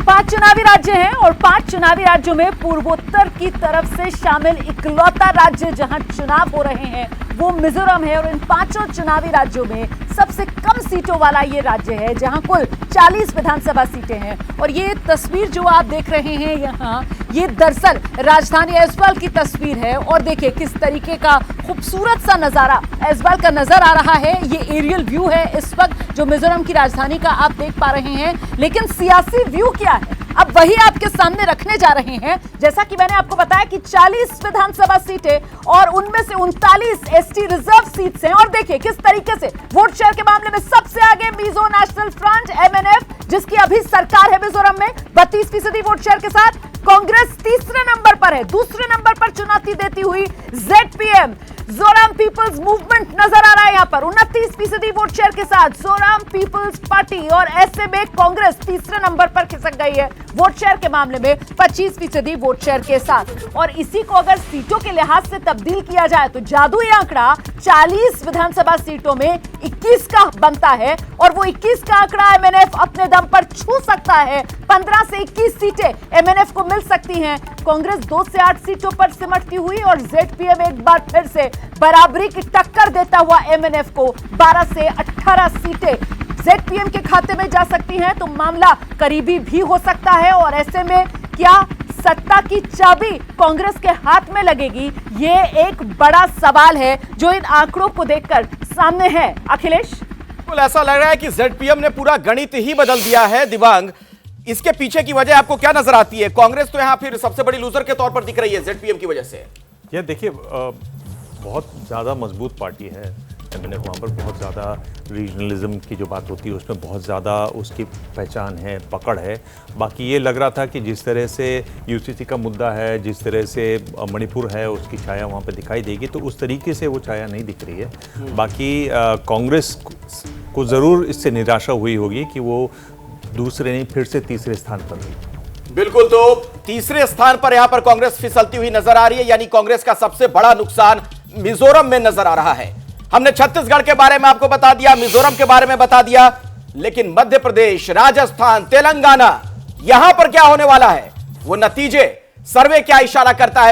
पांच चुनावी राज्य हैं और 5 चुनावी राज्यों में पूर्वोत्तर की तरफ से शामिल इकलौता राज्य जहां चुनाव हो रहे हैं वो मिजोरम है, और इन 5 चुनावी राज्यों में सबसे कम सीटों वाला ये राज्य है जहां कुल 40 विधानसभा सीटें हैं। और ये तस्वीर जो आप देख रहे हैं यहाँ, ये दरअसल राजधानी ऐजवाल की तस्वीर है, और देखिए किस तरीके का खूबसूरत सा नजारा ऐजवाल का नजर आ रहा है। ये एरियल व्यू है इस वक्त जो मिजोरम की राजधानी का आप देख पा रहे हैं, लेकिन सियासी व्यू क्या है अब वही आपके सामने रखने जा रहे हैं। जैसा कि मैंने आपको बताया कि 40 विधानसभा सीटें और उनमें से 39 एसटी रिजर्व सीट्स हैं, और देखिए किस तरीके से वोट शेयर के मामले में सबसे आगे मिजो नेशनल फ्रंट MNF, जिसकी अभी सरकार है मिजोरम में 32% वोट शेयर के साथ। कांग्रेस तीसरे नंबर पर है, दूसरे नंबर पर चुनौती देती हुई ZPM जोराम पीपल्स मूवमेंट नजर आ रहा है यहाँ पर 29% वोट शेयर के साथ जोराम पीपल्स पार्टी, और ऐसे में कांग्रेस तीसरे नंबर पर खिसक गई है वोट शेयर के मामले में 25% वोट शेयर के साथ। और इसी को अगर सीटों के लिहाज से तब्दील किया जाए तो जादुई आंकड़ा 40 विधानसभा सीटों में 21 का बनता है, और वो 21 का आंकड़ा MNF अपने दम पर छू सकता है। 15 से 21 सीटें MNF को मिल सकती हैं। कांग्रेस 2 से 8 सीटों पर सिमटती हुई, और ZPM एक बार फिर से बराबरी की टक्कर देता हुआ MNF को 12 से 18 सीटें ZPM के खाते में जा सकती हैं, तो मामला करीबी भी हो सकता है। और ऐसे में क्या सत्ता की चाबी कांग्रेस के हाथ में लगेगी, ये एक बड़ा सवाल है जो इन आंकड़ों को देखकर सामने है। अखिलेश, बिल्कुल ऐसा लग रहा है कि ZPM ने पूरा गणित ही बदल दिया है। दिवांग, इसके पीछे की वजह आपको क्या नजर आती है? कांग्रेस तो यहां फिर सबसे बड़ी लूजर के तौर पर दिख रही है ZPM की वजह से। यह देखिए बहुत ज़्यादा मजबूत पार्टी है मैंने वहाँ पर बहुत ज़्यादा रीजनलिज्म की जो बात होती है उसमें बहुत ज़्यादा उसकी पहचान है, पकड़ है। बाकी ये लग रहा था कि जिस तरह से यूसीसी का मुद्दा है, जिस तरह से मणिपुर है, उसकी छाया वहाँ पर दिखाई देगी, तो उस तरीके से वो छाया नहीं दिख रही है। बाकी कांग्रेस को ज़रूर इससे निराशा हुई होगी कि वो दूसरे नहीं फिर से तीसरे स्थान पर रही। बिल्कुल, तो तीसरे स्थान पर यहां पर कांग्रेस फिसलती हुई नजर आ रही है, यानी कांग्रेस का सबसे बड़ा नुकसान मिजोरम में नजर आ रहा है। हमने छत्तीसगढ़ के बारे में आपको बता दिया, मिजोरम के बारे में बता दिया, लेकिन मध्य प्रदेश, राजस्थान, तेलंगाना, यहां पर क्या होने वाला है, वो नतीजे, सर्वे क्या इशारा करता है